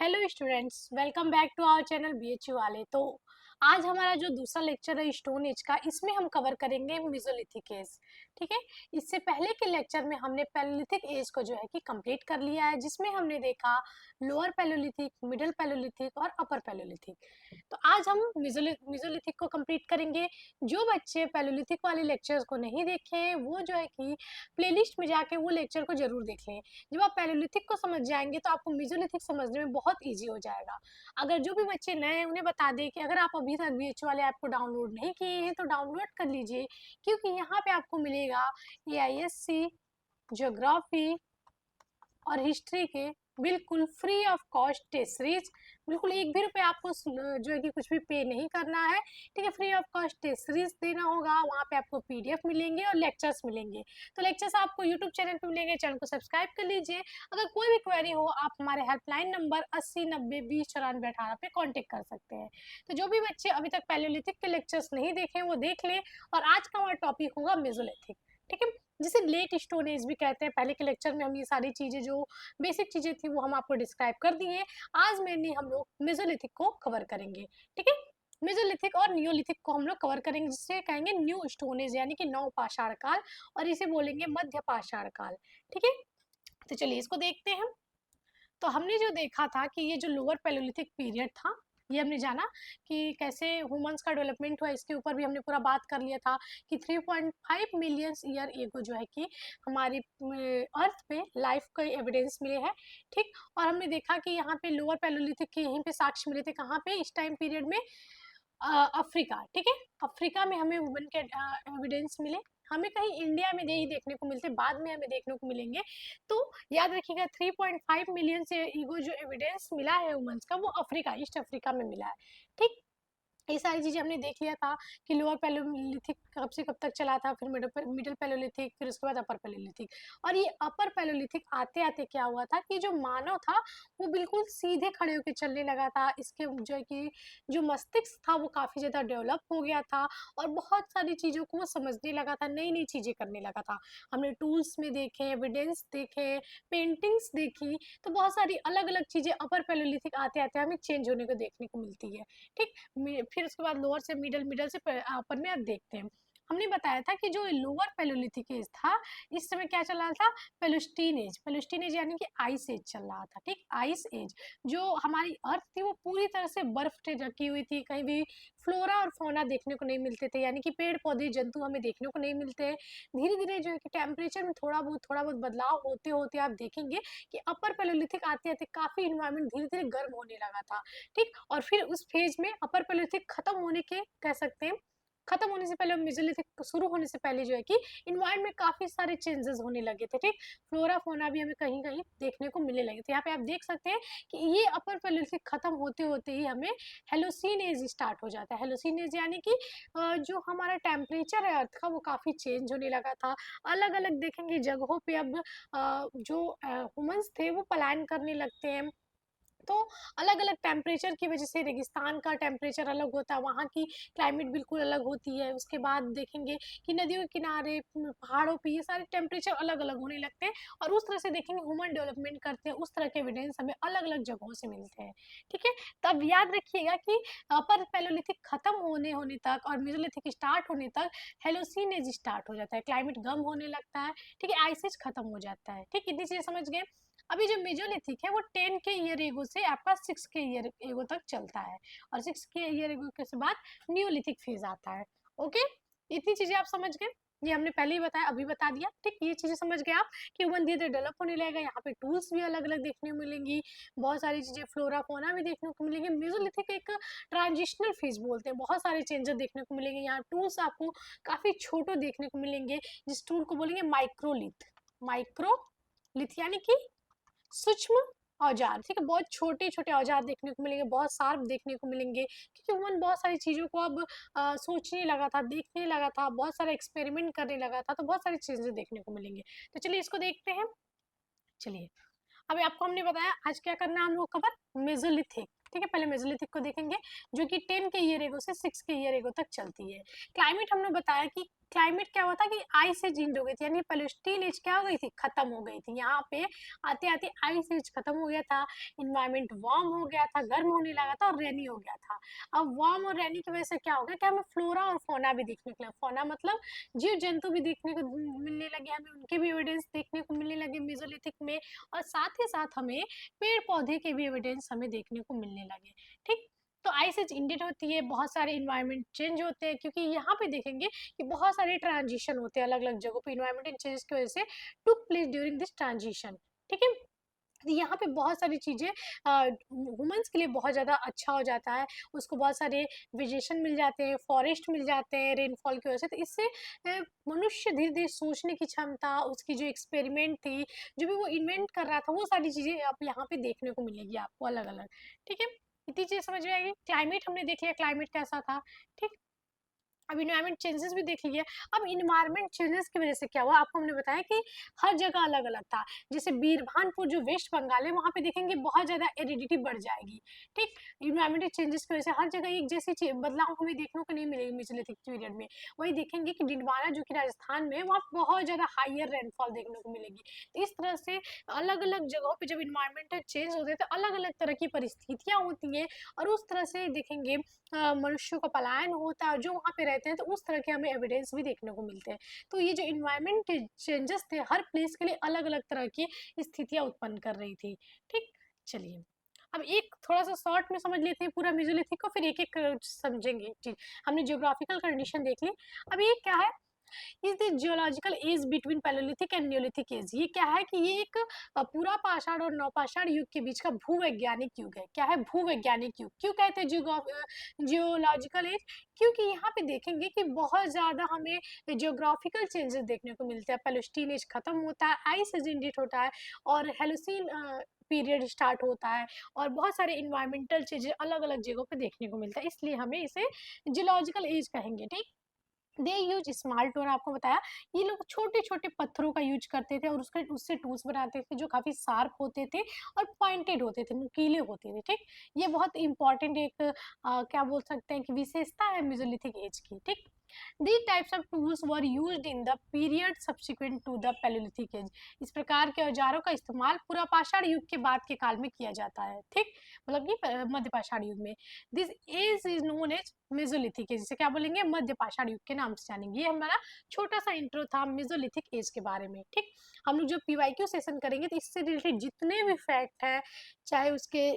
Hello students, welcome back to our channel BHU वाले। तो आज हमारा जो दूसरा लेक्चर है स्टोन एज का, इसमें हम कवर करेंगे मेसोलिथिक एज। ठीक है। इससे पहले के लेक्चर में हमने पैलोलिथिक एज को जो है कि कंप्लीट कर लिया है, जिसमें हमने देखा लोअर पैलोलिथिक, मिडिल पैलोलिथिक और अपर पैलोलिथिक। तो आज हम मेसोलिथिक को कंप्लीट करेंगे। जो बच्चे पैलोलिथिक वाले लेक्चर्स को नहीं देखे हैं वो जो है कि प्लेलिस्ट में जाके वो लेक्चर को जरूर देख लें। जब आप पैलोलिथिक को समझ जाएंगे तो आपको मेसोलिथिक समझने में बहुत ईजी हो जाएगा। अगर जो भी बच्चे नए हैं उन्हें बता दें कि अगर आप अभी तक बीएचयू वाले ऐप को डाउनलोड नहीं किए हैं तो डाउनलोड कर लीजिए, क्योंकि यहाँ पे आपको मिलेगा एआईएससी, ज्योग्राफी और हिस्ट्री के बिल्कुल free of cost test series. बिल्कुल एक भी रुपये आपको जो है कि कुछ भी पे नहीं करना है। ठीक है, free of cost test series देना होगा। वहाँ पे आपको पीडीएफ मिलेंगे और लेक्चर्स मिलेंगे। तो लेक्चर्स आपको यूट्यूब चैनल पे मिलेंगे, चैनल को सब्सक्राइब कर लीजिए। अगर कोई भी क्वेरी हो आप हमारे हेल्पलाइन नंबर 8090209418 पे कॉन्टेक्ट कर सकते हैं। तो जो भी बच्चे अभी तक पैलोलिथिक के लेक्चर्स नहीं देखे वो देख लें। और आज का हमारा टॉपिक होगा मेसोलिथिक। ठीक है, जिसे लेट स्टोन एज भी कहते हैं। पहले के लेक्चर में हम ये सारी चीजें जो बेसिक चीजें थी वो हम आपको डिस्क्राइब कर दिए। आज मेनली हम लोग मेसोलिथिक को कवर करेंगे। ठीक है, मेसोलिथिक और नियोलिथिक को हम लोग कवर करेंगे, जिसे कहेंगे न्यू स्टोन एज यानी कि नव पाषाण काल, और इसे बोलेंगे मध्य पाषाण काल। ठीक है, तो चलिए इसको देखते हैं। तो हमने जो देखा था कि ये जो लोअर पैलोलिथिक पीरियड था, ये हमने जाना कि कैसे ह्यूमंस का डेवलपमेंट हुआ। इसके ऊपर भी हमने पूरा बात कर लिया था कि 3.5 मिलियन ईयर एगो जो है कि हमारी अर्थ पे लाइफ का एविडेंस मिले हैं। ठीक, और हमने देखा कि यहाँ पे लोअर पैलोलिथिक के यहीं पे साक्ष्य मिले थे। कहाँ पे? इस टाइम पीरियड में अफ्रीका। ठीक है, अफ्रीका में हमें वुमेन के एविडेंस मिले। हमें कहीं इंडिया में नहीं देखने को मिलते, बाद में हमें देखने को मिलेंगे। तो याद रखिएगा 3.5 मिलियन से ईगो जो एविडेंस मिला है वुमेन्स का, वो अफ्रीका, ईस्ट अफ्रीका में मिला है। ठीक, ये सारी चीजें हमने देख लिया था कि लोअर पैलोलिथिक कब से कब तक चला था, फिर मिडिल पैलोलिथिक, फिर उसके बाद अपर पैलोलिथिक। और ये अपर पैलोलिथिक आते आते क्या हुआ था कि जो मानव था वो बिल्कुल सीधे खड़े होकर चलने लगा था। इसके जो है कि जो मस्तिष्क था वो काफी ज्यादा डेवलप हो गया था और बहुत सारी चीजों को वो समझने लगा था, नई नई चीजें करने लगा था। हमने टूल्स में देखे, एविडेंस देखे, पेंटिंग्स देखी। तो बहुत सारी अलग अलग चीजें अपर पैलोलिथिक आते आते हमें चेंज होने को देखने को मिलती है। ठीक, फिर उसके बाद लोअर से मिडल, मिडल से अपर में अब देखते हैं। हमने बताया था कि जो लोअर पैलोलिथिक एज था, इस समय क्या चल रहा था? पेलुस्टीन एज। पेलुस्टीन एज यानी कि आइस एज चल रहा था। ठीक, आइस एज। जो हमारी अर्थ थी वो पूरी तरह से बर्फ से ढकी हुई थी। कहीं भी फ्लोरा और फौना देखने को नहीं मिलते थे, यानी कि पेड़ पौधे जंतु हमें देखने को नहीं मिलते हैं। धीरे धीरे जो है कि टेम्परेचर में थोड़ा बहुत बदलाव होते होते आप देखेंगे कि अपर पैलोलिथिक आते आते काफी इन्वायरमेंट धीरे धीरे गर्म होने लगा था। ठीक, और फिर उस फेज में अपर पैलोलिथिक खत्म होने के कह सकते हैं, खत्म होने से पहले, मेसोलिथिक शुरू होने से पहले जो है कि इन्वायरमेंट में काफी सारे चेंजेस होने लगे थे। ठीक, फ्लोरा फोना भी हमें कहीं कहीं देखने को मिलने लगे थे। यहाँ पे आप देख सकते हैं कि ये अपर पैलोलिथिक खत्म होते होते ही हमें हेलोसीन एज स्टार्ट हो जाता है। हेलोसीन एज यानी कि जो हमारा टेम्परेचर है अर्थ का वो काफी चेंज होने लगा था। अलग अलग देखेंगे जगहों पे अब जो ह्यूमंस थे वो पलायन करने लगते हैं। तो अलग अलग टेम्परेचर की वजह से रेगिस्तान का टेम्परेचर अलग होता है, वहाँ की क्लाइमेट बिल्कुल अलग होती है। उसके बाद देखेंगे कि नदियों के किनारे, पहाड़ों पे ये सारे टेम्परेचर अलग अलग होने लगते हैं। और उस तरह से देखेंगे ह्यूमन डेवलपमेंट करते हैं, उस तरह के एविडेंस हमें अलग अलग जगहों से मिलते हैं। ठीक है, तब याद रखिएगा कि अपर पैलोलिथिक खत्म होने होने तक और मेसोलिथिक स्टार्ट होने तक हेलोसीन एज स्टार्ट हो जाता है, क्लाइमेट गर्म होने लगता है। ठीक है, आइस एज खत्म हो जाता है। ठीक, इतनी चीजें समझ गए। अभी जो मेसोलिथिक है वो 10 के ईयर एगो से आपका 6 के ईयर एगो तक चलता है, और 6 के ईयर एगो के बाद न्यूलिथिक फेज आता है। ओके, इतनी चीजें आप समझ गए। ये हमने पहले ही बताया, अभी बता दिया। ठीक, ये चीजें समझ गए आप कि ह्यूमन धीरे धीरे डेवलप होने लगेगा। यहाँ पे टूल्स भी अलग अलग देखने को मिलेंगी, बहुत सारी चीजें फ्लोरा फोना भी देखने को मिलेंगे। मेसोलिथिक एक ट्रांजिशनल फेज बोलते हैं, बहुत सारे चेंजेस देखने को मिलेंगे। यहाँ टूल्स आपको काफी छोटे देखने को मिलेंगे, जिस टूल को बोलेंगे माइक्रोलिथ। माइक्रोलिथ यानी कि सूक्ष्म औजार। ठीक है, बहुत छोटे छोटे औजार देखने को मिलेंगे, बहुत शार्प देखने को मिलेंगे, क्योंकि ह्यूमन बहुत सारी चीजों को अब सोचने लगा था, देखने लगा था, बहुत सारा एक्सपेरिमेंट करने लगा था। तो बहुत सारी चीजें देखने को मिलेंगे। तो चलिए इसको देखते हैं। चलिए, अभी आपको हमने बताया आज क्या करना है हम लोग कवर, मेसोलिथिक। ठीक है, पहले मेसोलिथिक को देखेंगे जो कि 10 के ईयर एगो से 6 के ईयर एगो तक चलती है। क्लाइमेट हमने बताया कि क्लाइमेट क्या हुआ था कि आइस एज एंड हो गई थी, यानी पैलेस्टीन एज क्या हो गई थी, खत्म हो गई थी। यहाँ पे आते आते आइस एज खत्म हो गया था, इन्वायरमेंट वार्म हो गया था, गर्म होने लगा था और रेनी हो गया था। अब वार्म और रेनी की वजह से क्या हो गया कि हमें फ्लोरा और फोना भी देखने को लगा। फोना मतलब जीव जंतु भी देखने को मिलने लगे, हमें उनके भी एविडेंस देखने को मिलने लगे मेसोलिथिक में, और साथ ही साथ हमें पेड़ पौधे के भी एविडेंस हमें देखने को मिलने लगे। ठीक, तो आइस एज इंडेड होती है, बहुत सारे इन्वायरमेंट चेंज होते हैं, क्योंकि यहाँ पे देखेंगे कि बहुत सारे ट्रांजिशन होते हैं अलग अलग जगहों पे इन्वायरमेंटल चेंज की वजह से took place during this transition. ठीक है, यहाँ पे बहुत सारी चीज़ें ह्यूमंस के लिए बहुत ज़्यादा अच्छा हो जाता है, उसको बहुत सारे वेजेशन मिल जाते हैं, फॉरेस्ट मिल जाते हैं रेनफॉल की वजह से। तो इससे मनुष्य धीरे धीरे सोचने की क्षमता, उसकी जो एक्सपेरिमेंट थी, जो भी वो इन्वेंट कर रहा था, वो सारी चीज़ें आप यहाँ पे देखने को मिलेगी आपको अलग अलग। ठीक है, इतनी चीज़ समझ में आएगी। क्लाइमेट हमने देख लिया, क्लाइमेट कैसा था। ठीक, अब इन्वायरमेंट चेंजेस भी देख लीजिए। अब इन्वायरमेंट चेंजेस की वजह से क्या हुआ, आपको हमने बताया कि हर जगह अलग अलग था। जैसे बीरभानपुर जो वेस्ट बंगाल है, वहाँ पे देखेंगे बहुत ज़्यादा एरिडिटी बढ़ जाएगी। ठीक, इन्वायरमेंटल चेंजेस की वजह से हर जगह एक जैसी बदलाव हमें देखने को नहीं मिलेगी मेसोलिथिक पीरियड में। वही देखेंगे कि डिंडवाना जो कि राजस्थान में है, वहाँ बहुत ज़्यादा हाइयर रेनफॉल देखने को मिलेगी। तो इस तरह से अलग अलग जगहों पर जब इन्वायरमेंटल चेंज होते हैं तो अलग अलग तरह की परिस्थितियाँ होती हैं, और उस तरह से देखेंगे मनुष्यों का पलायन होता है, जो वहाँ पे रहते हैं, तो उस तरह के हमें एविडेंस भी देखने को मिलते हैं। तो ये जो इन्वायरमेंट के चेंजेस थे, हर प्लेस के लिए अलग अलग तरह की स्थितियाँ उत्पन्न कर रही थी। ठीक, चलिए अब एक थोड़ा सा शॉर्ट में समझ लेते हैं पूरा मेसोलिथिक को, फिर एक एक समझेंगे चीज। हमने जियोग्राफिकल कंडीशन देख ली। अब ये क्या है, is the geological age between palaeolithic and neolithic age. ये क्या है कि ये एक पूरा पाषाण और नवपाषाण युग के बीच का भूवैज्ञानिक युग है। क्या है, भूवैज्ञानिक युग। क्यों कहते हैं जियोलॉजिकल एज, क्योंकि यहाँ पे देखेंगे कि बहुत ज्यादा हमें जियोग्राफिकल चेंजेस देखने को मिलते हैं। पैलेस्टीन एज खत्म होता है, आइस एज इंडिट होता है, और हेलोसीन पीरियड स्टार्ट होता है, और बहुत सारे इन्वायरमेंटल चेंजेस अलग अलग जगहों पे देखने को मिलता है, इसलिए हमें इसे जियोलॉजिकल एज कहेंगे। ठीक, दे यूज स्मॉल टूल, आपको बताया ये लोग छोटे छोटे पत्थरों का यूज करते थे, और उसके उससे टूल्स बनाते थे जो काफी शार्प होते थे और पॉइंटेड होते थे, नुकीले होते थे। ठीक, ये बहुत इंपॉर्टेंट एक क्या बोल सकते हैं कि विशेषता है मेसोलिथिक एज की। ठीक, these types of tools were used in the period subsequent to the Paleolithic age। इस प्रकार के औजारों का इस्तेमाल पूरा पाषाण युग के बाद के काल में किया जाता है। ठीक, मतलब कि मध्य पाषाण युग में। This age is known as mesolithic age, जिसे क्या बोलेंगे, मध्य पाषाण युग के नाम से जानेंगे। ये हमारा छोटा सा इंट्रो था मेसोलिथिक एज के बारे में। ठीक, हम लोग जो पीवाईक्यू सेशन करेंगे तो इससे रिलेटेड जितने भी फैक्ट हैं, चाहे उसके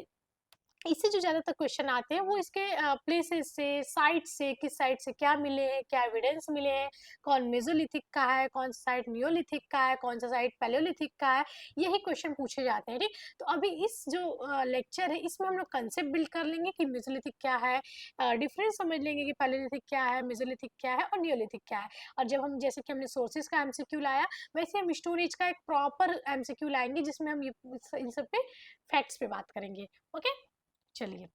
इससे जो ज़्यादातर क्वेश्चन आते हैं वो इसके प्लेसेस से, साइट से, किस साइट से क्या मिले हैं, क्या एविडेंस मिले हैं, कौन मेसोलिथिक का है, कौन सा साइट नियोलिथिक का है, कौन सा साइट पैलियोलिथिक का है, यही क्वेश्चन पूछे जाते हैं। ठीक, तो अभी इस जो लेक्चर है इसमें हम लोग कंसेप्ट बिल्ड कर लेंगे कि मेसोलिथिक क्या है, डिफरेंस समझ लेंगे कि पैलियोलिथिक क्या है, मेसोलिथिक क्या है और नियोलिथिक क्या है। और जब हम जैसे कि हमने सोर्सेज का एमसीक्यू लाया, वैसे हम स्टोन एज का एक प्रॉपर एमसीक्यू लाएंगे जिसमें हम इन सब पे फैक्ट्स पे बात करेंगे। ओके, चलिए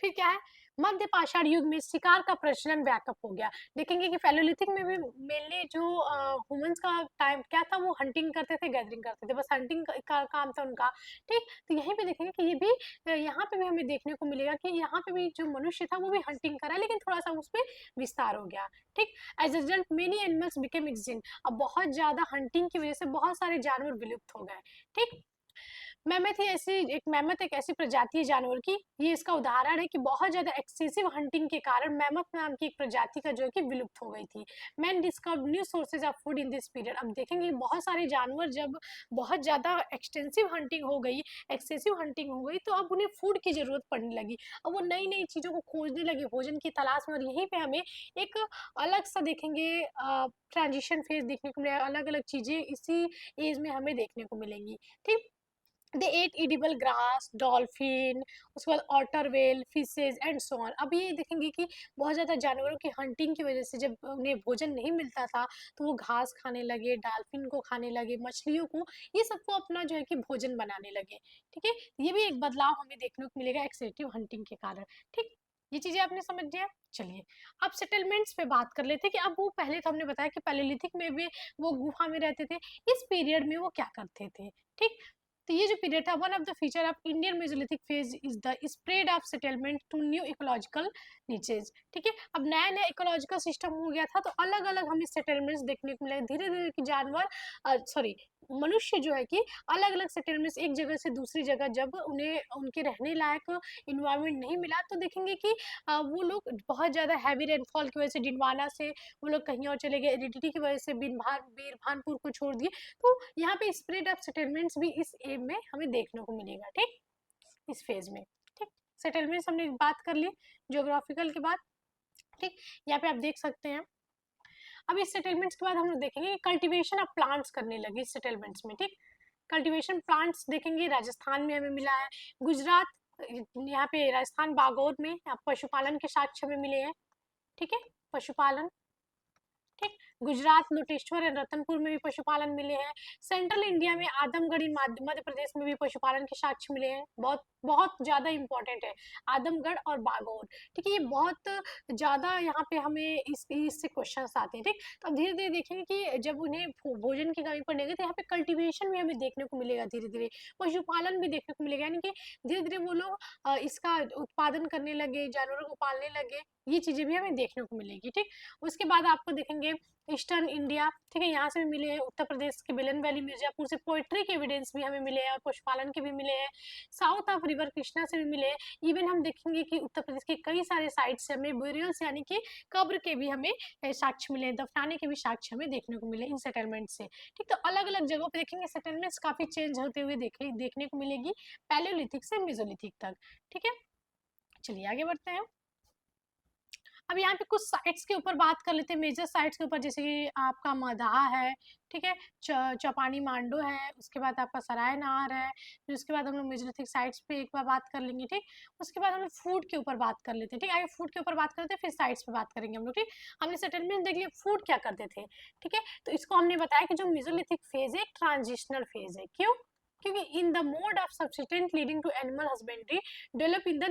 फिर क्या है, मध्य पाषाण युग में शिकार का प्रचलन व्यापक हो गया। देखेंगे कि पैलियोलिथिक में भी मेनली जो ह्यूमंस का टाइम क्या था, वो हंटिंग करते थे, गैदरिंग करते थे, बस हंटिंग का काम था उनका। ठीक, तो यहीं पे देखेंगे कि ये भी यहाँ पे भी हमें देखने को मिलेगा कि यहाँ पे भी जो मनुष्य था वो भी हंटिंग करा, लेकिन थोड़ा सा उसमें विस्तार हो गया। ठीक, as a result many animals became extinct. अब बहुत ज्यादा हंटिंग की वजह से बहुत सारे जानवर विलुप्त हो गए। ठीक, मैमथ एक ऐसी प्रजाति है जानवर की, ये इसका उदाहरण है कि बहुत ज्यादा एक्सेसिव हंटिंग के कारण मैमथ नाम की एक प्रजाति का जो है कि विलुप्त हो गई थी। Man discovered new sources of food in this period. अब देखेंगे बहुत सारे जानवर जब बहुत ज्यादा एक्सटेंसिव हंटिंग हो गई, एक्सेसिव हंटिंग हो गई, तो अब उन्हें फूड की जरूरत पड़ने लगी। अब वो नई नई चीजों को खोजने लगे भोजन की तलाश में, और यहीं पे हमें एक अलग सा देखेंगे ट्रांजिशन फेज देखने को मिलेगा, अलग अलग चीजें इसी एज में हमें देखने को मिलेंगी। ठीक, they ate edible grass, dolphin, उसके बाद otter whale, fishes and so on. अब ये देखेंगे कि बहुत ज़्यादा जानवरों की हंटिंग की वजह से जब उन्हें भोजन नहीं मिलता था तो वो घास खाने लगे, डॉल्फिन को खाने लगे, मछलियों को, ये सबको अपना जो है कि भोजन बनाने लगे। ठीक है, ये भी एक बदलाव हमें देखने को मिलेगा एक्सेसिव हंटिंग के कारण। ठीक, ये चीजें आपने समझ लिया। चलिए अब सेटलमेंट्स पे बात कर लेते हैं कि अब वो पहले तो हमने बताया कि पैलेलिथिक में भी वो गुफा में रहते थे, इस पीरियड में वो क्या करते थे। ठीक, तो ये जो पीरियड था, one of the feature of Indian mesolithic phase is the spread of settlement to new ecological niches. ठीक है, अब नया नया इकोलॉजिकल सिस्टम हो गया था, तो अलग अलग हमें सेटलमेंट्स देखने को मिले। धीरे धीरे कि जानवर सॉरी मनुष्य जो है कि अलग अलग सेटलमेंट्स, एक जगह से दूसरी जगह जब उन्हें उनके रहने लायक इन्वायरमेंट नहीं मिला, तो देखेंगे कि वो लोग बहुत ज़्यादा हैवी रेनफॉल की वजह से डिंडवाना से वो लोग कहीं और चले गए, एरिडिटी की वजह से बीरभानपुर को छोड़ दिए। तो यहाँ पे स्प्रेड ऑफ सेटलमेंट्स भी इस एम में हमें देखने को मिलेगा। ठीक, इस फेज में। ठीक, सेटलमेंट्स हमने बात कर ली ज्योग्राफिकल के बाद। ठीक, यहाँ पे आप देख सकते हैं। अब इस सेटलमेंट्स के बाद हम लोग देखेंगे कल्टीवेशन ऑफ प्लांट्स करने लगे इस सेटलमेंट्स में। ठीक, कल्टीवेशन प्लांट्स देखेंगे राजस्थान में हमें मिला है, गुजरात, यहाँ पे राजस्थान बागोर में पशुपालन के साक्ष्य हमें मिले हैं। ठीक है, पशुपालन। ठीक, गुजरात लोटेश्वर एंड रतनपुर में भी पशुपालन मिले हैं। सेंट्रल इंडिया में आदमगढ़ मध्य प्रदेश में भी पशुपालन के साक्ष्य मिले हैं। बहुत बहुत ज्यादा इंपॉर्टेंट है आदमगढ़ और बागौर। ठीक है, ये बहुत ज्यादा यहाँ पे हमें इससे क्वेश्चन आते हैं। ठीक, तो अब धीरे धीरे देखेंगे कि जब उन्हें भोजन की कमी पड़ेगी तो यहाँ पे कल्टीवेशन भी हमें देखने को मिलेगा, धीरे धीरे पशुपालन भी देखने को मिलेगा, यानी कि धीरे धीरे वो लोग इसका उत्पादन करने लगे, जानवरों को पालने लगे, ये चीजें भी हमें देखने को मिलेगी। ठीक, उसके बाद आपको देखेंगे ईस्टर्न इंडिया। ठीक है, यहाँ से भी मिले हैं, उत्तर प्रदेश के बेलन वैली मिर्जापुर से पोएट्री के एविडेंस भी हमें मिले हैं और पशुपालन के भी मिले हैं। साउथ ऑफ रिवर कृष्णा से भी मिले हैं। इवन हम देखेंगे कि उत्तर प्रदेश के कई सारे साइट से हमें ब्यूरियल्स यानी कि कब्र के भी हमें साक्ष्य मिले, दफनाने के भी साक्ष्य हमें देखने को मिले इन सेटलमेंट से। ठीक, तो अलग अलग जगहों पर देखेंगे सेटलमेंट्स काफी चेंज होते हुए देखने को मिलेगी पैलियोलिथिक से मेसोलिथिक तक। ठीक है, चलिए आगे बढ़ते हैं। अब यहाँ पे कुछ साइट्स के ऊपर बात कर लेते हैं, मेजर साइट्स के ऊपर, जैसे कि आपका मदहा है। ठीक है, चौपानी मांडो है, उसके बाद आपका सराय नहर है, फिर उसके बाद हम लोग मेजोलिथिक साइट्स पे एक बार बात कर लेंगे। ठीक, उसके बाद हम लोग फूड के ऊपर बात कर लेते हैं। ठीक, आगे फूड के ऊपर बात करते हैं, फिर साइट्स पे बात करेंगे हम लोग। ठीक, हमने सेटलमेंट देख लिया, फूड क्या करते थे। ठीक है, तो इसको हमने बताया कि जो मेसोलिथिक फेज है एक ट्रांजिशनल फेज है। क्यों? क्योंकि in the mode of subsistence leading to animal husbandry develop in the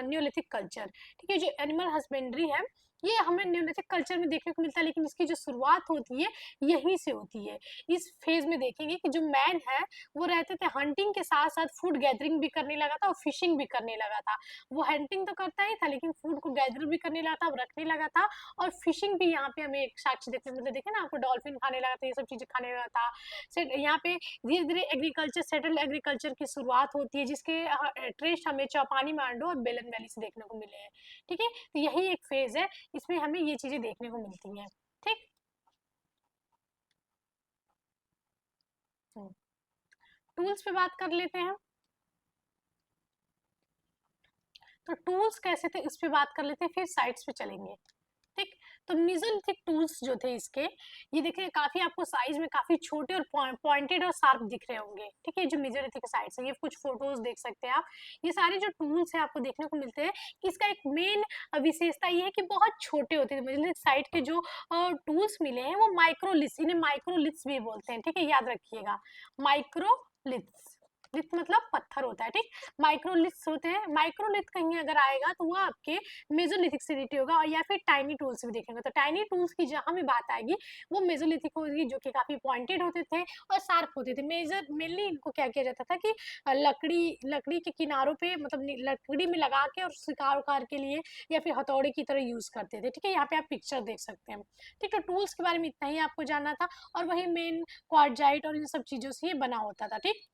Neolithic culture. ठीक है, जो एनिमल हस्बेंड्री है ये हमें न्यूलिथिक कल्चर में देखने को मिलता है, लेकिन इसकी जो शुरुआत होती है यहीं से होती है। इस फेज में देखेंगे कि जो मैन है वो रहते थे हंटिंग के साथ साथ फूड गैदरिंग भी करने लगा था और फिशिंग भी करने लगा था। वो हंटिंग तो करता ही था लेकिन फूड को गैदर भी करने लगा था, रखने लगा था, और फिशिंग भी यहाँ पे हमें एक साक्ष्य देखने को मिलता है। देखे ना, आपको डॉल्फिन खाने लगा था, ये सब चीजें खाने लगा था। यहाँ पे धीरे धीरे एग्रीकल्चर, सेटल्ड एग्रीकल्चर की शुरुआत होती है, जिसके ट्रेस हमें चौपानी मांडो और बेलन वैली से देखने को मिले हैं। ठीक है, तो यही एक फेज है, इसमें हमें ये चीजें देखने को मिलती हैं। ठीक, टूल्स पे बात कर लेते हैं। तो टूल्स कैसे थे इस पे बात कर लेते हैं, फिर साइट्स पे चलेंगे। ठीक, तो मेसोलिथिक टूल्स जो थे इसके, ये देखिए काफी आपको साइज में काफी छोटे और पॉइंटेड और शार्प दिख रहे होंगे। ठीक है, जो मेसोलिथिक साइट्स है, ये कुछ फोटोज देख सकते हैं आप। ये सारे जो टूल्स है आपको देखने को मिलते हैं, इसका एक मेन विशेषता ये है कि बहुत छोटे होते हैं। मेसोलिथिक साइट के जो टूल्स मिले हैं वो माइक्रोलिथ्स, इन्हें माइक्रोलिथ्स भी बोलते हैं। ठीक है, याद रखिएगा, माइक्रोलिथ्स, लिथ मतलब पत्थर होता है। ठीक, माइक्रोलिथ्स होते हैं। माइक्रोलिथ कहीं अगर आएगा तो वो आपके मेसोलिथिक से रिलेटेड होगा, और या फिर टाइनी टूल्स भी देखेंगे। तो टाइनी टूल्स की जहां भी बात आएगी वो मेसोलिथिक होगी, जो कि काफी पॉइंटेड होते थे और शार्प होते थे। मेनली इनको क्या किया जाता था कि लकड़ी के किनारों पे, मतलब लकड़ी में लगा के और शिकार उकार के लिए या फिर हथौड़े की तरह यूज करते थे। ठीक है, यहाँ पे आप पिक्चर देख सकते हैं। ठीक, तो टूल्स के बारे में इतना ही आपको जानना था, और वही मेन क्वार्टजाइट और इन सब चीजों से ये बना होता था। ठीक,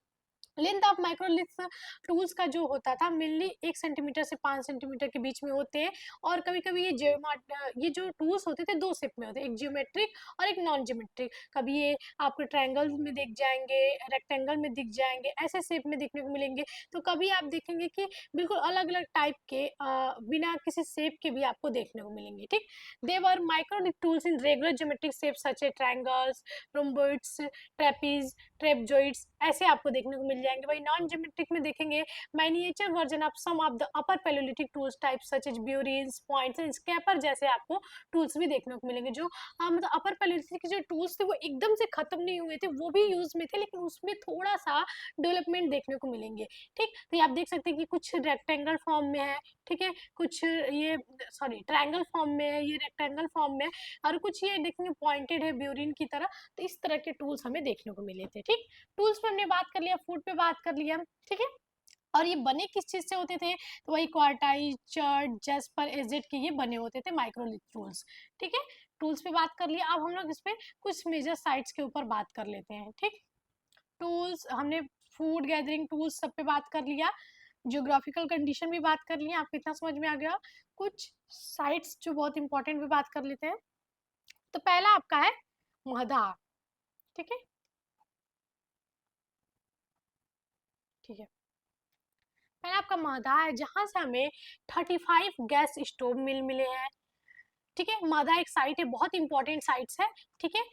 लेंथ ऑफ माइक्रोलिथ टूल्स का जो होता था मेनली 1 सेंटीमीटर से 5 सेंटीमीटर के बीच में होते हैं, और कभी कभी ये जो टूल्स होते थे दो शेप में होते हैं, एक जियोमेट्रिक और एक नॉन जियोमेट्रिक। कभी ये आपको ट्रायंगल में दिख जाएंगे, रेक्टेंगल में दिख जाएंगे, ऐसे शेप में देखने को मिलेंगे। तो कभी आप देखेंगे कि बिल्कुल अलग अलग टाइप के बिना किसी शेप के भी आपको देखने को मिलेंगे। ठीक, they were microlith tools in regular geometric shape such a triangles, rhomboids, trapeze, trapezoids, ऐसे आपको देखने को मिल जाएंगे। वही नॉन ज्योमेट्रिक में देखेंगे miniature version of some of the upper Palaeolithic tools type such as burins, points and scraper जैसे आपको टूल्स भी देखने को मिलेंगे। जो मतलब अपर पैलियोलिथिक के जो टूल्स थे वो एकदम से खत्म नहीं हुए थे, वो भी यूज में थे, लेकिन उसमें थोड़ा सा डेवलपमेंट देखने को मिलेंगे। ठीक, तो आप देख सकते हैं कि कुछ रेक्टेंगल फॉर्म में है। ठीक है, कुछ ये सॉरी ट्रायंगल फॉर्म में है, ये रेक्टेंगल फॉर्म में है, और कुछ ये देखेंगे पॉइंटेड है ब्यूरिन की तरह। तो इस तरह के टूल्स हमें देखने को मिले थे। ठीक, टूल्स पे हमने बात कर लिया। फूड पे बात कर लिया, ठीक है। और ये बने किस चीज से होते थे, तो वही क्वार्टाइज, चर्ट, जस्पर, एजेड के ये बने होते थे माइक्रोलिथ टूल्स, ठीक है। टूल्स पे बात कर लिया, अब हम लोग इस पे कुछ मेजर साइट्स के ऊपर बात कर लेते हैं, ठीक। टूल्स हमने फूड गैदरिंग टूल्स सब पे बात कर लिया, जियोग्राफिकल कंडीशन भी बात कर लिया, आपको इतना समझ में आ गया। कुछ साइट्स जो बहुत इंपॉर्टेंट भी बात कर लेते हैं। तो पहला आपका है महदाह, ठीक है, ठीक है। पहला आपका महदाह है, जहां से हमें 35 गैस स्टोव मिले हैं, ठीक है। महदाह एक साइट है, बहुत इंपॉर्टेंट साइट्स है, ठीक है।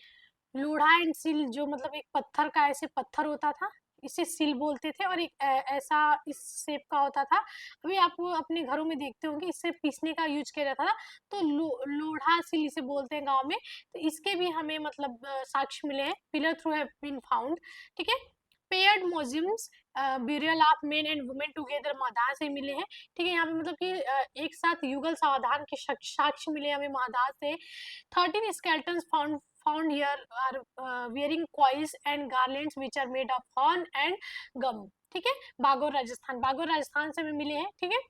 लोढ़ा एंड सिल, जो मतलब एक पत्थर का ऐसे पत्थर होता था, इसे सिल बोलते थे, और एक ऐसा इस शेप का होता था। अभी आप अपने घरों में देखते होंगे, इससे पीसने का यूज किया जाता था। तो लोढ़ा सिल इसे बोलते हैं गांव में। तो इसके भी हमें मतलब साक्ष्य मिले हैं। Pillar through have been found, ठीक है। Paired museums, burial of men and women together Mahadaha से मिले हैं, ठीक है। यहाँ पे मतलब कि एक साथ युगल सावधान के साक्ष्य मिले हमें महदाह से। 13 skeletons found here are wearing coils and garlands which are made of horn and gum, ठीक है। बागोर राजस्थान से भी मिले हैं, ठीक है।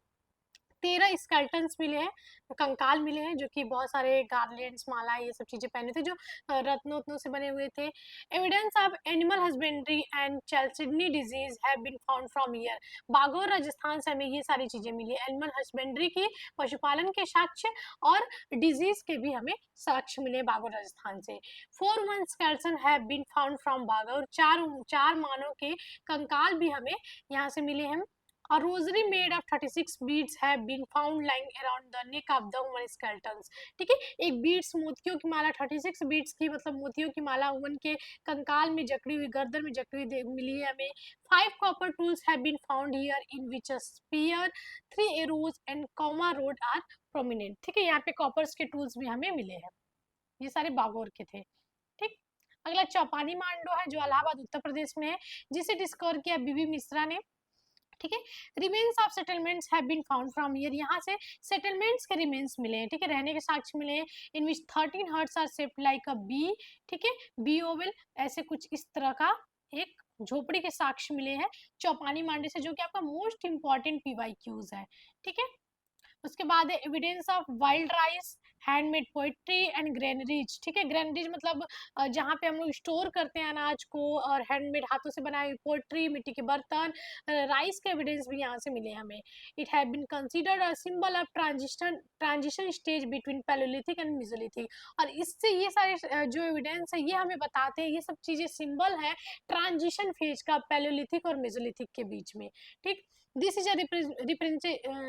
13 स्केल्टन्स मिले हैं, कंकाल मिले हैं, जो कि बहुत सारे गार्लैंड्स, माला, ये सब चीजें पहने थे, जो रत्नों उत्नों से बने हुए थे। Evidence of animal husbandry and chalcedony disease have been found from here. Bagor Rajasthan से हमें ये सारी चीजें मिली, एनिमल हस्बेंड्री की, पशुपालन के साक्ष्य, और डिजीज के भी हमें साक्ष्य मिले बागौर राजस्थान से। 4 women skeleton have been found from Bagor, चार मानव के कंकाल भी हमें यहाँ से मिले हैं। A rosary made of 36 beads have been found lying around the neck of the woman skeletons, ठीक है। एक बीड्स, मोतियों की माला, 36 बीड्स की मतलब मोतियों की माला वुमन के कंकाल में जकड़ी हुई, गर्दन में जकड़ी हुई मिली है हमें। 5 copper tools have been found here in which a spear, 3 arrows and comma rod are prominent, ठीक है। यहाँ पे कॉपर्स के टूल्स भी हमें मिले हैं, ये सारे बागौर के थे, ठीक। अगला चौपानी मांडो है, जो इलाहाबाद उत्तर प्रदेश में है, जिसे डिस्कवर किया बीबी मिश्रा ने, ठीक है। Remains of settlements have been found from here, यहाँ से सेटलमेंट्स के रिमेन्स मिले हैं, ठीक है, रहने के साक्ष्य मिले हैं। In which 13 huts are shaped like a B, ठीक है, बी ओवल, ऐसे कुछ इस तरह का एक झोपड़ी के साक्ष्य मिले हैं चौपानी मांडे से, जो कि आपका मोस्ट इंपॉर्टेंट पीवाईक्यूज है, ठीक है। उसके बाद है evidence of wild rice, handmade poetry and granaries, ठीक है। ग्रेनरीज मतलब जहाँ पे हम लोग स्टोर करते हैं अनाज को, और हैंडमेड, हाथों से बनाई हुई पोइट्री, मिट्टी के बर्तन, राइस के एविडेंस भी यहाँ से मिले हमें। It have been considered a symbol of transition stage between palaeolithic and mesolithic, और इससे ये सारे जो एविडेंस है ये हमें बताते हैं, ये सब चीजें सिंबल है ट्रांजिशन फेज का पैलोलिथिक और मेसोलिथिक के बीच में, ठीक। This is a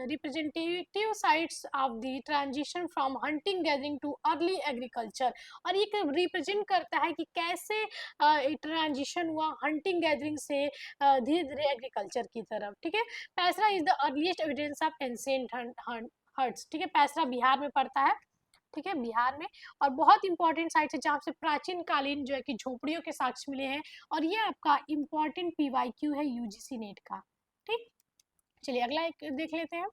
representative sites of the transition from hunting gathering to early agriculture, और ये रिप्रेजेंट करता है कि कैसे ट्रांजिशन हुआ हंटिंग गैदरिंग से धीरे धीरे एग्रीकल्चर की तरफ, ठीक है। Paisra is the earliest evidence of ancient hearths, ठीक है। पैसरा बिहार में पड़ता है, ठीक है, बिहार में, और बहुत इंपॉर्टेंट साइट है जहाँ से प्राचीन कालीन जो है कि झोपड़ियों के साक्ष्य मिले हैं, और ये आपका इंपॉर्टेंट पीवाईक्यू है यूजीसी नेट का, ठीक। चलिए अगला एक देख लेते हैं।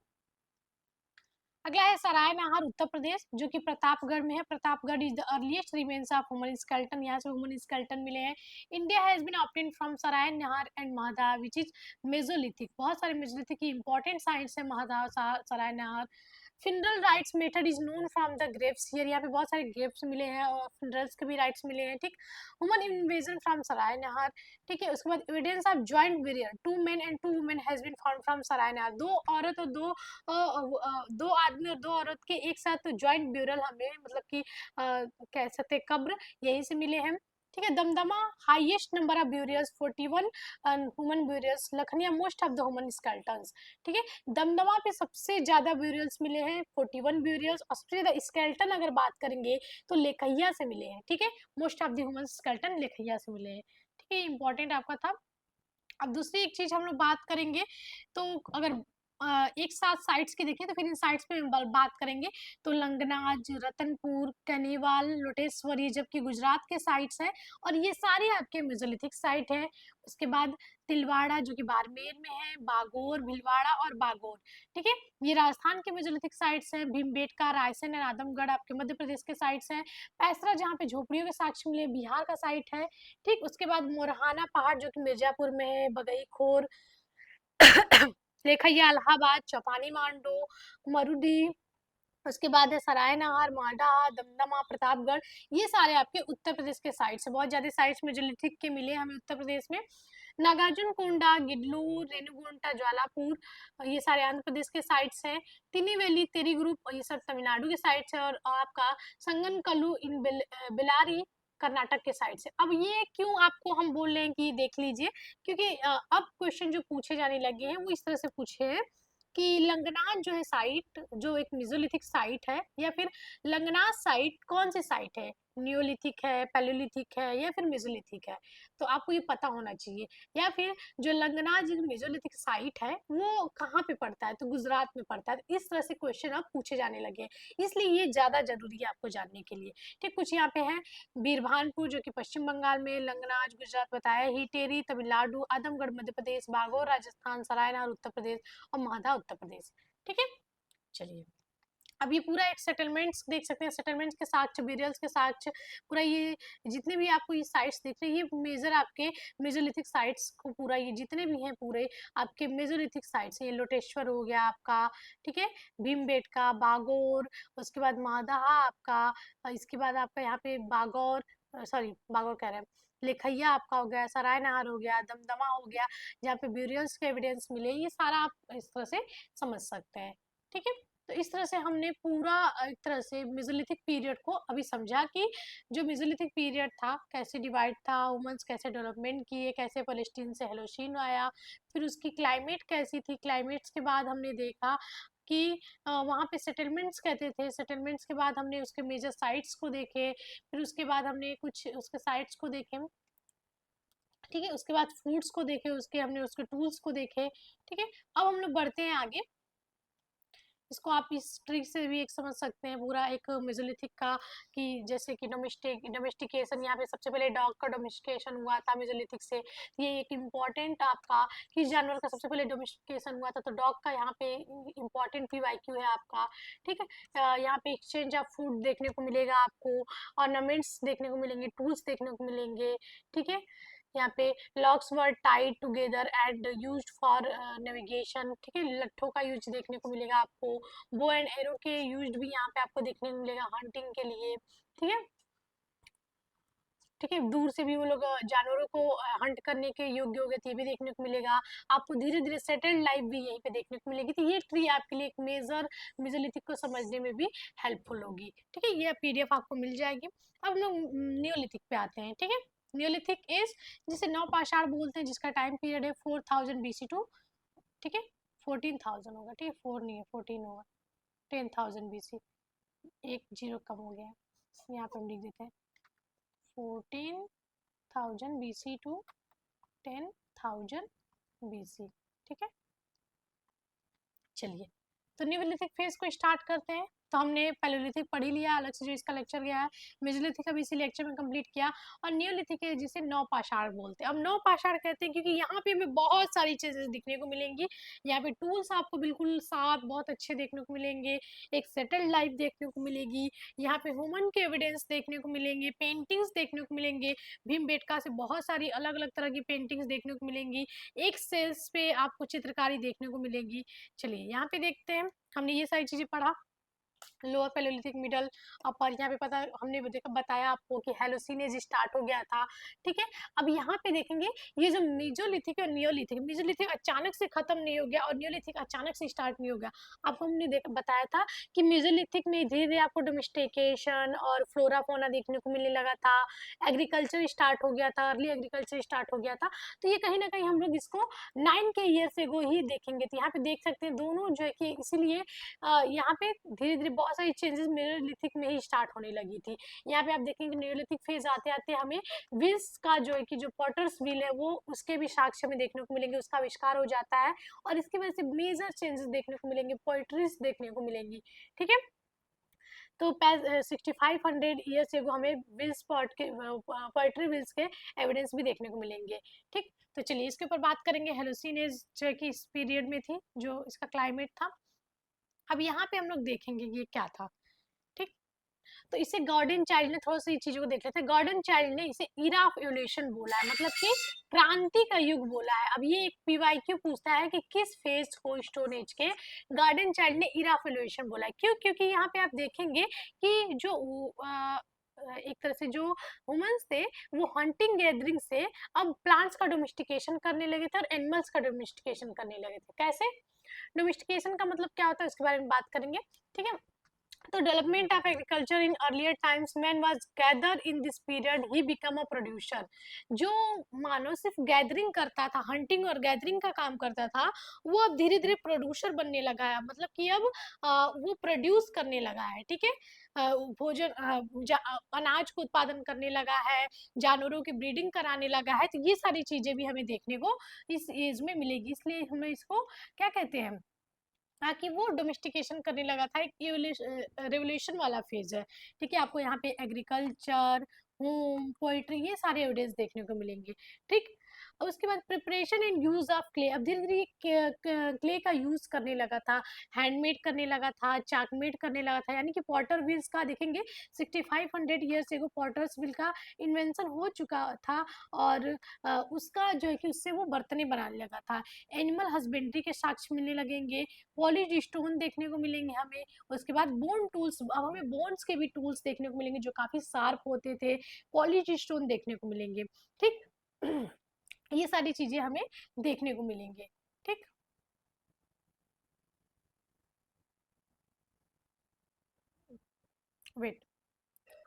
अगला है सराय नाहर उत्तर प्रदेश, जो कि प्रतापगढ़ में है। Pratapgarh is the earliest remains of human skeleton, यहाँ से ह्यूमन स्केलेटन मिले हैं। India has been obtained from Sarai Nahar and Mahadaha which is Mesolithic, बहुत सारे मेसोलिथिक की इंपॉर्टेंट साइट्स है Mahadaha, Sarai Nahar. Funeral rites method is known from the graves here, यहाँ पे बहुत सारे ग्रेव्स मिले हैं और फिनरल्स के भी राइट्स मिले हैं, ठीक। Human invasion from Sarai Nahar, ठीक है। उसके बाद evidence of joint burial, 2 men and 2 women has been found from Sarai Nahar, दो औरत और दो आदमी और दो औरत के एक साथ ज्वाइंट ब्यूरल हमें मतलब कि कह सकते हैं कब्र, यहीं से मिले हैं, ठीक है। Damdama highest number of burials 41 human burials, Lakhania most of the human skeletons, ठीक है। दमदमा पे सबसे ज्यादा ब्यूरियल्स मिले हैं 41 ब्यूरियल्स, और सबसे ज्यादा स्केलेटन अगर बात करेंगे तो लेखैया से मिले हैं, ठीक है। Most of the human skeleton Lekhahia से मिले हैं, ठीक है। इंपॉर्टेंट आपका था। अब दूसरी एक चीज हम लोग बात करेंगे, तो अगर एक साथ साइट्स की देखें तो फिर इन साइट्स पे बात करेंगे। तो लंगनाज, रतनपुर, कनेवाल, लोटेश्वर, ये जबकि गुजरात के साइट्स हैं और ये सारे आपके मेसोलिथिक साइट हैं। उसके बाद तिलवाड़ा जो कि बाड़मेर में है, बागोर, भीलवाड़ा और बागोर, ठीक है, ये राजस्थान के मेसोलिथिक साइट्स हैं। भीमबेटका, रायसेन और आदमगढ़ आपके मध्य प्रदेश के साइट्स हैं। पैसरा जहाँ पे झोपड़ियों के साक्ष्य मिले, बिहार का साइट है। ठीक, उसके बाद मोरहाना पहाड़ जो कि मिर्जापुर में है, बगईखोर, लेखैया, इलाहाबाद, चौपानी मांडो, मरुडी, उसके बाद है सरायनगर, माडा, दमदमा, प्रतापगढ़, ये सारे आपके उत्तर प्रदेश के साइट्स हैं। बहुत ज्यादा साइट्स मेसोलिथिक के मिले हमें उत्तर प्रदेश में। नागार्जुन कोंडा, गिडलूर, रेणुगुंटा, ज्वालापुर, ये सारे आंध्र प्रदेश के साइट्स हैं। तिनीवेली, तेरी ग्रुप, ये सब तमिलनाडु के साइट्स है। और आपका संगनकल्लू इन बेलारी कर्नाटक के साइड से। अब ये क्यों आपको हम बोल रहे हैं कि देख लीजिए, क्योंकि अब क्वेश्चन जो पूछे जाने लगे हैं वो इस तरह से पूछे हैं कि लंगनाथ जो है साइट, जो एक मेसोलिथिक साइट है, या फिर लंगनाथ साइट कौन सी साइट है, नियोलिथिक है, पैलियोलिथिक है, या फिर मेसोलिथिक है। तो आपको ये पता होना चाहिए। या फिर जो लंगनाथ जो मेसोलिथिक साइट है वो कहाँ पे पड़ता है, तो गुजरात में पड़ता है। तो इस तरह से क्वेश्चन अब पूछे जाने लगे, इसलिए ये ज्यादा जरूरी है आपको जानने के लिए। ठीक, कुछ यहाँ पे है, बीरभानपुर जो कि पश्चिम बंगाल में, लंगनाज गुजरात बताया, हिटेरी तमिलनाडु, आदमगढ़ मध्य प्रदेश, बागोर राजस्थान, सरायनगर उत्तर प्रदेश और माधा उत्तर प्रदेश। ठीक है, चलिए अब ये पूरा एक सेटलमेंट्स देख सकते हैं, सेटलमेंट्स के साक्ष्य, बेरियल्स के साक्ष्य, पूरा ये जितने भी आपको ये साइट्स दिख रहे हैं, ये मेजर आपके मेसोलिथिक साइट्स को, पूरा ये जितने भी हैं पूरे आपके मेसोलिथिक साइट्स हैं। ये लोटेश्वर हो गया आपका, ठीक है, भीमबेटका, बागोर, उसके बाद मादाहा आपका, इसके बाद आपका यहाँ पे बागौर, सॉरी बागौर कह रहे हैं, लेखैया आपका हो गया, सरायनगर हो गया, दमदमा हो गया, जहाँ पे ब्यूरियल्स के एविडेंस मिले, ये सारा आप इस तरह से समझ सकते हैं। ठीक है, तो इस तरह से हमने पूरा एक तरह से मेसोलिथिक पीरियड को अभी समझा कि जो मेसोलिथिक पीरियड था कैसे डिवाइड था, ह्यूमंस कैसे डेवलपमेंट किए, कैसे पैलेस्टीन से हेलोशीन आया, फिर उसकी क्लाइमेट कैसी थी, क्लाइमेट्स के बाद हमने देखा कि वहाँ पे सेटलमेंट्स कहते थे, सेटलमेंट्स के बाद हमने उसके मेजर साइट्स को देखे, फिर उसके बाद हमने कुछ उसके साइट्स को देखे, ठीक है, उसके बाद फूड्स को देखे, उसके हमने उसके टूल्स को देखे। ठीक है, अब हम लोग बढ़ते हैं आगे। इसको आप इस ट्रिक से भी एक समझ सकते हैं पूरा एक मेसोलिथिक का, कि जैसे कि डोमेस्टिकेशन, यहाँ पे सबसे पहले डॉग का डोमेस्टिकेशन हुआ था मेसोलिथिक से। ये एक इम्पॉर्टेंट आपका, किस जानवर का सबसे पहले डोमेस्टिकेशन हुआ था, तो डॉग का यहाँ पे इम्पॉर्टेंट PYQ है आपका। ठीक है, यहाँ पे एक्सचेंज ऑफ फूड देखने को मिलेगा आपको, ऑर्नामेंट्स देखने को मिलेंगे, टूल्स देखने को मिलेंगे। ठीक है, यहाँ पे locks were tied together and used for navigation. ठीक है, लट्ठों का यूज देखने को मिलेगा आपको, बो एंड एरो के यूज भी यहाँ पे आपको देखने को मिलेगा हंटिंग के लिए। ठीक है, ठीक है, दूर से भी वो लोग जानवरों को हंट करने के योग्य हो गए थे, ये भी देखने को मिलेगा आपको। धीरे धीरे सेटल्ड लाइफ भी यहीं पे देखने को मिलेगी। तो ये ट्री आपके लिए एक मेजर मेसोलिथिक को समझने में भी हेल्पफुल होगी। ठीक है, ये PDF आपको मिल जाएगी। अब लोग नियोलिथिक पे आते हैं। ठीक है, नियोलिथिक इज जिसे नवपाषाण बोलते हैं, जिसका टाइम पीरियड है 4000 BC टू, ठीक है, 14,000 होगा, ठीक है, 4 नहीं है 14 होगा, 10,000 BC, एक जीरो कम हो गया है, यहाँ पे हम लिख देते हैं 14,000 BC टू 10,000 BC। ठीक है, चलिए तो नियोलिथिक फेज को स्टार्ट करते हैं। तो हमने पैलियोलिथिक पढ़ ही लिया, अलग से जो इसका लेक्चर गया है। मेसोलिथिक अभी इसी लेक्चर में कंप्लीट किया। और नियोलिथिक है जिसे नवपाषाण बोलते हैं। अब नवपाषाण कहते हैं क्योंकि यहाँ पे हमें बहुत सारी चीजें दिखने को मिलेंगी। यहाँ पे टूल्स आपको बिल्कुल साफ बहुत अच्छे देखने को मिलेंगे, एक सेटल्ड लाइफ देखने को मिलेगी, यहाँ पे ह्यूमन के एविडेंस देखने को मिलेंगे, पेंटिंग्स देखने को मिलेंगे, भीमबेटका से बहुत सारी अलग अलग तरह की पेंटिंग्स देखने को मिलेंगी, एक सेल्स पे आपको चित्रकारी देखने को मिलेगी। चलिए यहाँ पे देखते हैं, हमने ये सारी चीजें पढ़ा, लोअर पैलियोलिथिक, मिडल, अपर। यहाँ पे पता हमने बताया आपको कि हेलोसिनेज स्टार्ट हो गया था। ठीक है, अब यहाँ पे देखेंगे ये जो मेसोलिथिक और नियोलिथिक, मेसोलिथिक अचानक से खत्म नहीं हो गया और नियोलिथिक अचानक से स्टार्ट नहीं हो गया। आपको हमने बताया था कि मेसोलिथिक में धीरे धीरे आपको डोमेस्टिकेशन और फ्लोरा फोना देखने को मिलने लगा था, एग्रीकल्चर स्टार्ट हो गया था, अर्ली एग्रीकल्चर स्टार्ट हो गया था। तो ये कहीं ना कहीं हम लोग इसको 9 ईयर से ही देखेंगे। तो यहाँ पे देख सकते हैं दोनों जो है कि इसीलिए यहाँ पे धीरे धीरे बहुत बहुत सारी चेंजेस नियोलिथिक में ही स्टार्ट होने लगी थी। यहाँ पे आप देखेंगे नियोलिथिक फेज आते आते हमें व्हील्स का जो है कि जो पॉटर्स व्हील है वो उसके भी साक्ष्य में देखने को मिलेंगे, उसका आविष्कार हो जाता है और इसकी वजह से मेजर चेंजेस देखने को मिलेंगे, पोइट्रीज देखने को मिलेंगी। ठीक है, तो 6500 एगो हमें व्हील्स पॉट के पोइट्री व्हील्स के एविडेंस भी देखने को मिलेंगे। ठीक, तो चलिए इसके ऊपर बात करेंगे। हेलोसिन एज जो है कि इस पीरियड में थी, जो इसका क्लाइमेट था। अब यहाँ पे हम लोग देखेंगे ये क्या था। ठीक, तो इसे गॉर्डन चाइल्ड ने थोड़ा सी चीजों को देख लेते हैं। गॉर्डन चाइल्ड ने इसे इरा ऑफ एवोल्यूशन बोला है, मतलब कि क्रांति का युग बोला है। अब ये एक पीवाईक्यू पूछता है कि किस फेज को स्टोन एज के गार्डन चाइल्ड ने इरा ऑफ एवोल्यूशन बोला है। क्यों? क्योंकि यहाँ पे आप देखेंगे कि जो एक तरह से जो ह्यूमंस थे वो हंटिंग गैदरिंग से अब प्लांट्स का डोमेस्टिकेशन करने लगे थे और एनिमल्स का डोमेस्टिकेशन करने लगे थे। कैसे डोमेस्टिकेशन का मतलब क्या होता है उसके बारे में बात करेंगे। ठीक है, तो development of agriculture in earlier times man was gather in this period he become a producer. जो मानव सिर्फ गैदरिंग करता था, हंटिंग और गैदरिंग का काम करता था, वो अब धीरे धीरे प्रोड्यूसर बनने लगा है, मतलब कि अब वो प्रोड्यूस करने लगा है। ठीक है, भोजन अनाज को उत्पादन करने लगा है, जानवरों की ब्रीडिंग कराने लगा है। तो ये सारी चीजें भी हमें देखने को इस एज में मिलेगी, इसलिए हमें इसको क्या कहते हैं, ताकि वो डोमेस्टिकेशन करने लगा था। एक रेवोल्यूशन वाला फेज है। ठीक है, आपको यहाँ पे एग्रीकल्चर, होम, पोइट्री, ये सारे एविडेंस देखने को मिलेंगे। ठीक, और उसके बाद preparation and use of clay, अब धीरे धीरे क्ले का यूज करने लगा था, हैंडमेड करने लगा था, चाकमेड करने लगा था। यानी कि पॉटर व्हील्स का देखेंगे 6500 ईयर्स एगो पॉटर्स व्हील का इन्वेंशन हो चुका था और उसका जो है कि उससे वो बर्तने बनाने लगा था। एनिमल हस्बेंड्री के साक्ष्य मिलने लगेंगे, पॉलिश स्टोन देखने को मिलेंगे हमें। उसके बाद बोन टूल्स, अब हमें बोन्स के भी टूल्स देखने को मिलेंगे जो काफी शार्प होते थे, पॉलिश स्टोन देखने को मिलेंगे। ठीक ये सारी चीजें हमें देखने को मिलेंगे। ठीक, वेट,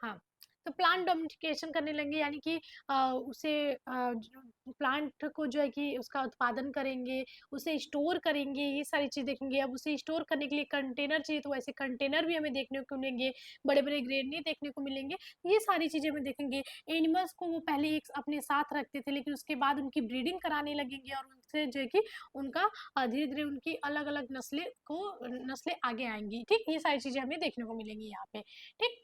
हाँ, तो प्लांट डोमिनिकेशन करने लगे, यानी कि उसे प्लांट को जो है कि उसका उत्पादन करेंगे, उसे स्टोर करेंगे, ये सारी चीज देखेंगे। अब उसे स्टोर करने के लिए कंटेनर चाहिए, तो ऐसे कंटेनर भी हमें देखने को मिलेंगे, बड़े बड़े ग्रेनरी देखने को मिलेंगे। ये सारी चीजें हमें देखेंगे। एनिमल्स को वो पहले एक अपने साथ रखते थे, लेकिन उसके बाद उनकी ब्रीडिंग कराने लगेंगे और उनसे जो है कि उनका धीरे धीरे उनकी अलग अलग नस्लें आगे आएंगी। ठीक, ये सारी चीजें हमें देखने को मिलेंगी यहाँ पे। ठीक,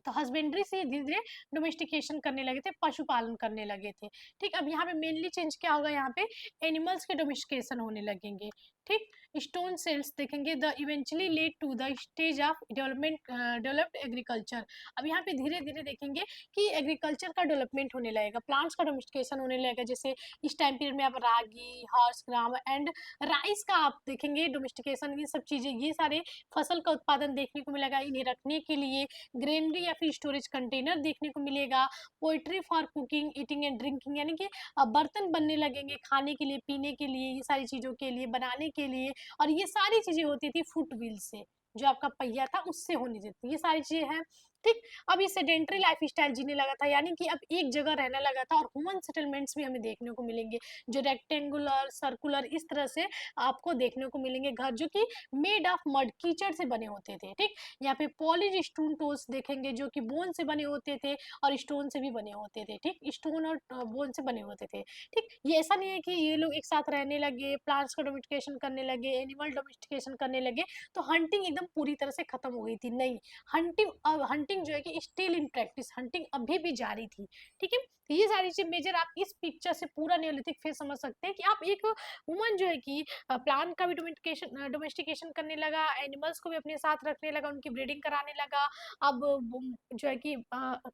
तो हस्बेंड्री से धीरे धीरे डोमेस्टिकेशन करने लगे थे, पशुपालन करने लगे थे। ठीक, अब यहाँ पे मेनली चेंज क्या होगा, यहाँ पे एनिमल्स के डोमेस्टिकेशन होने लगेंगे। ठीक, स्टोन सेल्स देखेंगे, the eventually lead to the stage of developed agriculture. अब यहाँ पे धीरे धीरे देखेंगे कि एग्रीकल्चर का डेवलपमेंट होने लगेगा, प्लांट्स का डोमेस्टिकेशन होने लगेगा। जैसे इस टाइम पीरियड में आप रागी, हॉर्स ग्राम एंड राइस का आप देखेंगे डोमेस्टिकेशन, ये सब चीजें, ये सारे फसल का उत्पादन देखने को मिलेगा। इन्हें रखने के लिए ग्रेनरी या फिर स्टोरेज कंटेनर देखने को मिलेगा। Poetry for cooking, eating and drinking, यानी कि बर्तन बनने लगेंगे खाने के लिए, पीने के लिए, ये सारी चीजों के लिए, बनाने के लिए। और ये सारी चीजें होती थी फुट व्हील से, जो आपका पहिया था उससे होने देती, ये सारी चीजें हैं। ठीक, अब ये सेडेंट्री लाइफ स्टाइल जीने लगा था, यानी कि अब एक जगह रहने लगा था। और ह्यूमन सेटलमेंट्स भी हमें देखने को मिलेंगे, जो रेक्टेंगुलर, सर्कुलर, इस तरह से आपको देखने को मिलेंगे घर, जो कि मेड ऑफ मड, कीचड़ से बने होते थे। ठीक, यहाँ पे पॉलिश स्टोन टूल्स देखेंगे जो कि बोन से बने होते थे और स्टोन से भी बने होते थे। ठीक, स्टोन और बोन से बने होते थे। ठीक, ये ऐसा नहीं है कि ये लोग एक साथ रहने लगे, प्लांट्स का डोमेस्टिकेशन करने लगे, एनिमल डोमेस्टिकेशन करने लगे तो हंटिंग एकदम पूरी तरह से खत्म हो गई थी, नहीं। हंटिंग जो है कि स्टिल इन प्रैक्टिस, हंटिंग अभी भी जारी थी। ठीक है, ये सारी चीज मेजर आप इस पिक्चर से पूरा नियोलिथिक फेज समझ सकते हैं कि आप एक वुमन जो है कि प्लांट का भी डोमेस्टिकेशन करने लगा, एनिमल्स को भी अपने साथ रखने लगा, उनकी ब्रीडिंग कराने लगा। अब जो है कि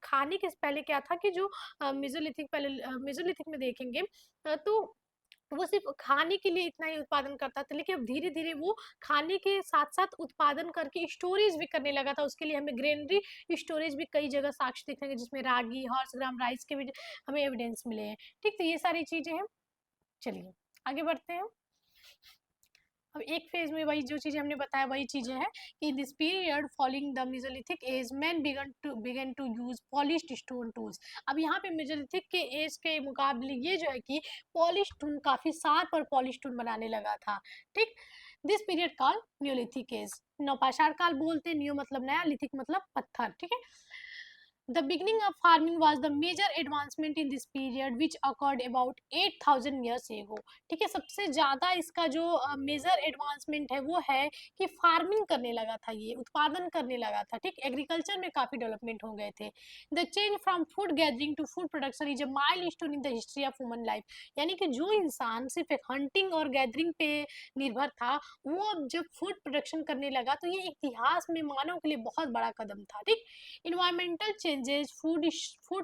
खाने के पहले क्या था कि जो मेसोलिथिक में देखेंगे तो वो सिर्फ खाने के लिए इतना ही उत्पादन करता था, लेकिन अब धीरे धीरे वो खाने के साथ साथ उत्पादन करके स्टोरेज भी करने लगा था। उसके लिए हमें ग्रेनरी स्टोरेज भी कई जगह साक्ष्य दिखेंगे, जिसमें रागी, हॉर्स ग्राम राइस के भी हमें एविडेंस मिले हैं। ठीक, तो ये सारी चीजें हैं। चलिए आगे बढ़ते हैं। अब एक फेज में वही जो चीजें हमने बताया वही चीजें हैं कि in this period following the mesolithic age man began to use polished stone tools. अब यहाँ पे मेसोलिथिक के एज के मुकाबले ये जो है कि पॉलिश टूल, काफी शार्प और पॉलिश टूल बनाने लगा था। ठीक, this period called neolithic age. नवपाषाण काल बोलते हैं, न्यू मतलब नया, लिथिक मतलब पत्थर। ठीक है, the beginning of farming was the major advancement in this period which occurred about 8000 years ago। ठीक है, सबसे ज्यादा इसका जो मेजर एडवांसमेंट है वो है कि फार्मिंग करने लगा था, ये उत्पादन करने लगा था। ठीक, एग्रीकल्चर में काफी डेवलपमेंट हो गए थे। The change from food gathering to food production is a milestone in the history of human life. यानी कि जो इंसान सिर्फ एक हंटिंग और गैदरिंग पे निर्भर था, वो अब जब फूड प्रोडक्शन करने लगा तो ये इतिहास में मानव के लिए बहुत बड़ा कदम था। ठीक, environmental changes, food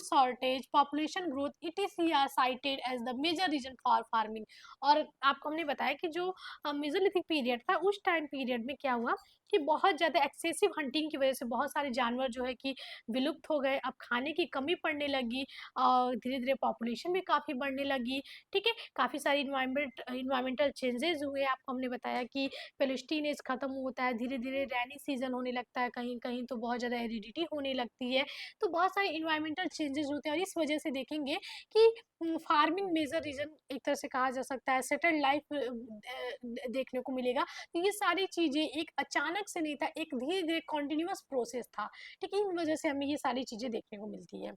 shortage, population growth, etc. are cited as the major reason for farming। और आपको हमने बताया कि जो मेसोलिथिक पीरियड था, उस टाइम पीरियड में क्या हुआ कि बहुत ज़्यादा एक्सेसिव हंटिंग की वजह से बहुत सारे जानवर जो है कि विलुप्त हो गए। अब खाने की कमी पड़ने लगी और धीरे धीरे पॉपुलेशन भी काफ़ी बढ़ने लगी। ठीक है, काफ़ी सारी इन्वायरमेंटल चेंजेस हुए। आपको हमने बताया कि पेलेस्टीन एज खत्म होता है, धीरे धीरे रैनी सीजन होने लगता है, कहीं कहीं तो बहुत ज़्यादा एरिडिटी होने लगती है। तो बहुत सारे इन्वायरमेंटल चेंजेस होते हैं और इस वजह से देखेंगे कि फार्मिंग मेजर रीजन एक तरह से कहा जा सकता है। सेटल्ड लाइफ देखने को मिलेगा। तो ये सारी चीज़ें एक अचानक से नहीं था, एक धीरे धीरे कॉन्टिन्यूस प्रोसेस था। ठीक है, इन वजह से हमें ये सारी चीज़ें देखने को मिलती है।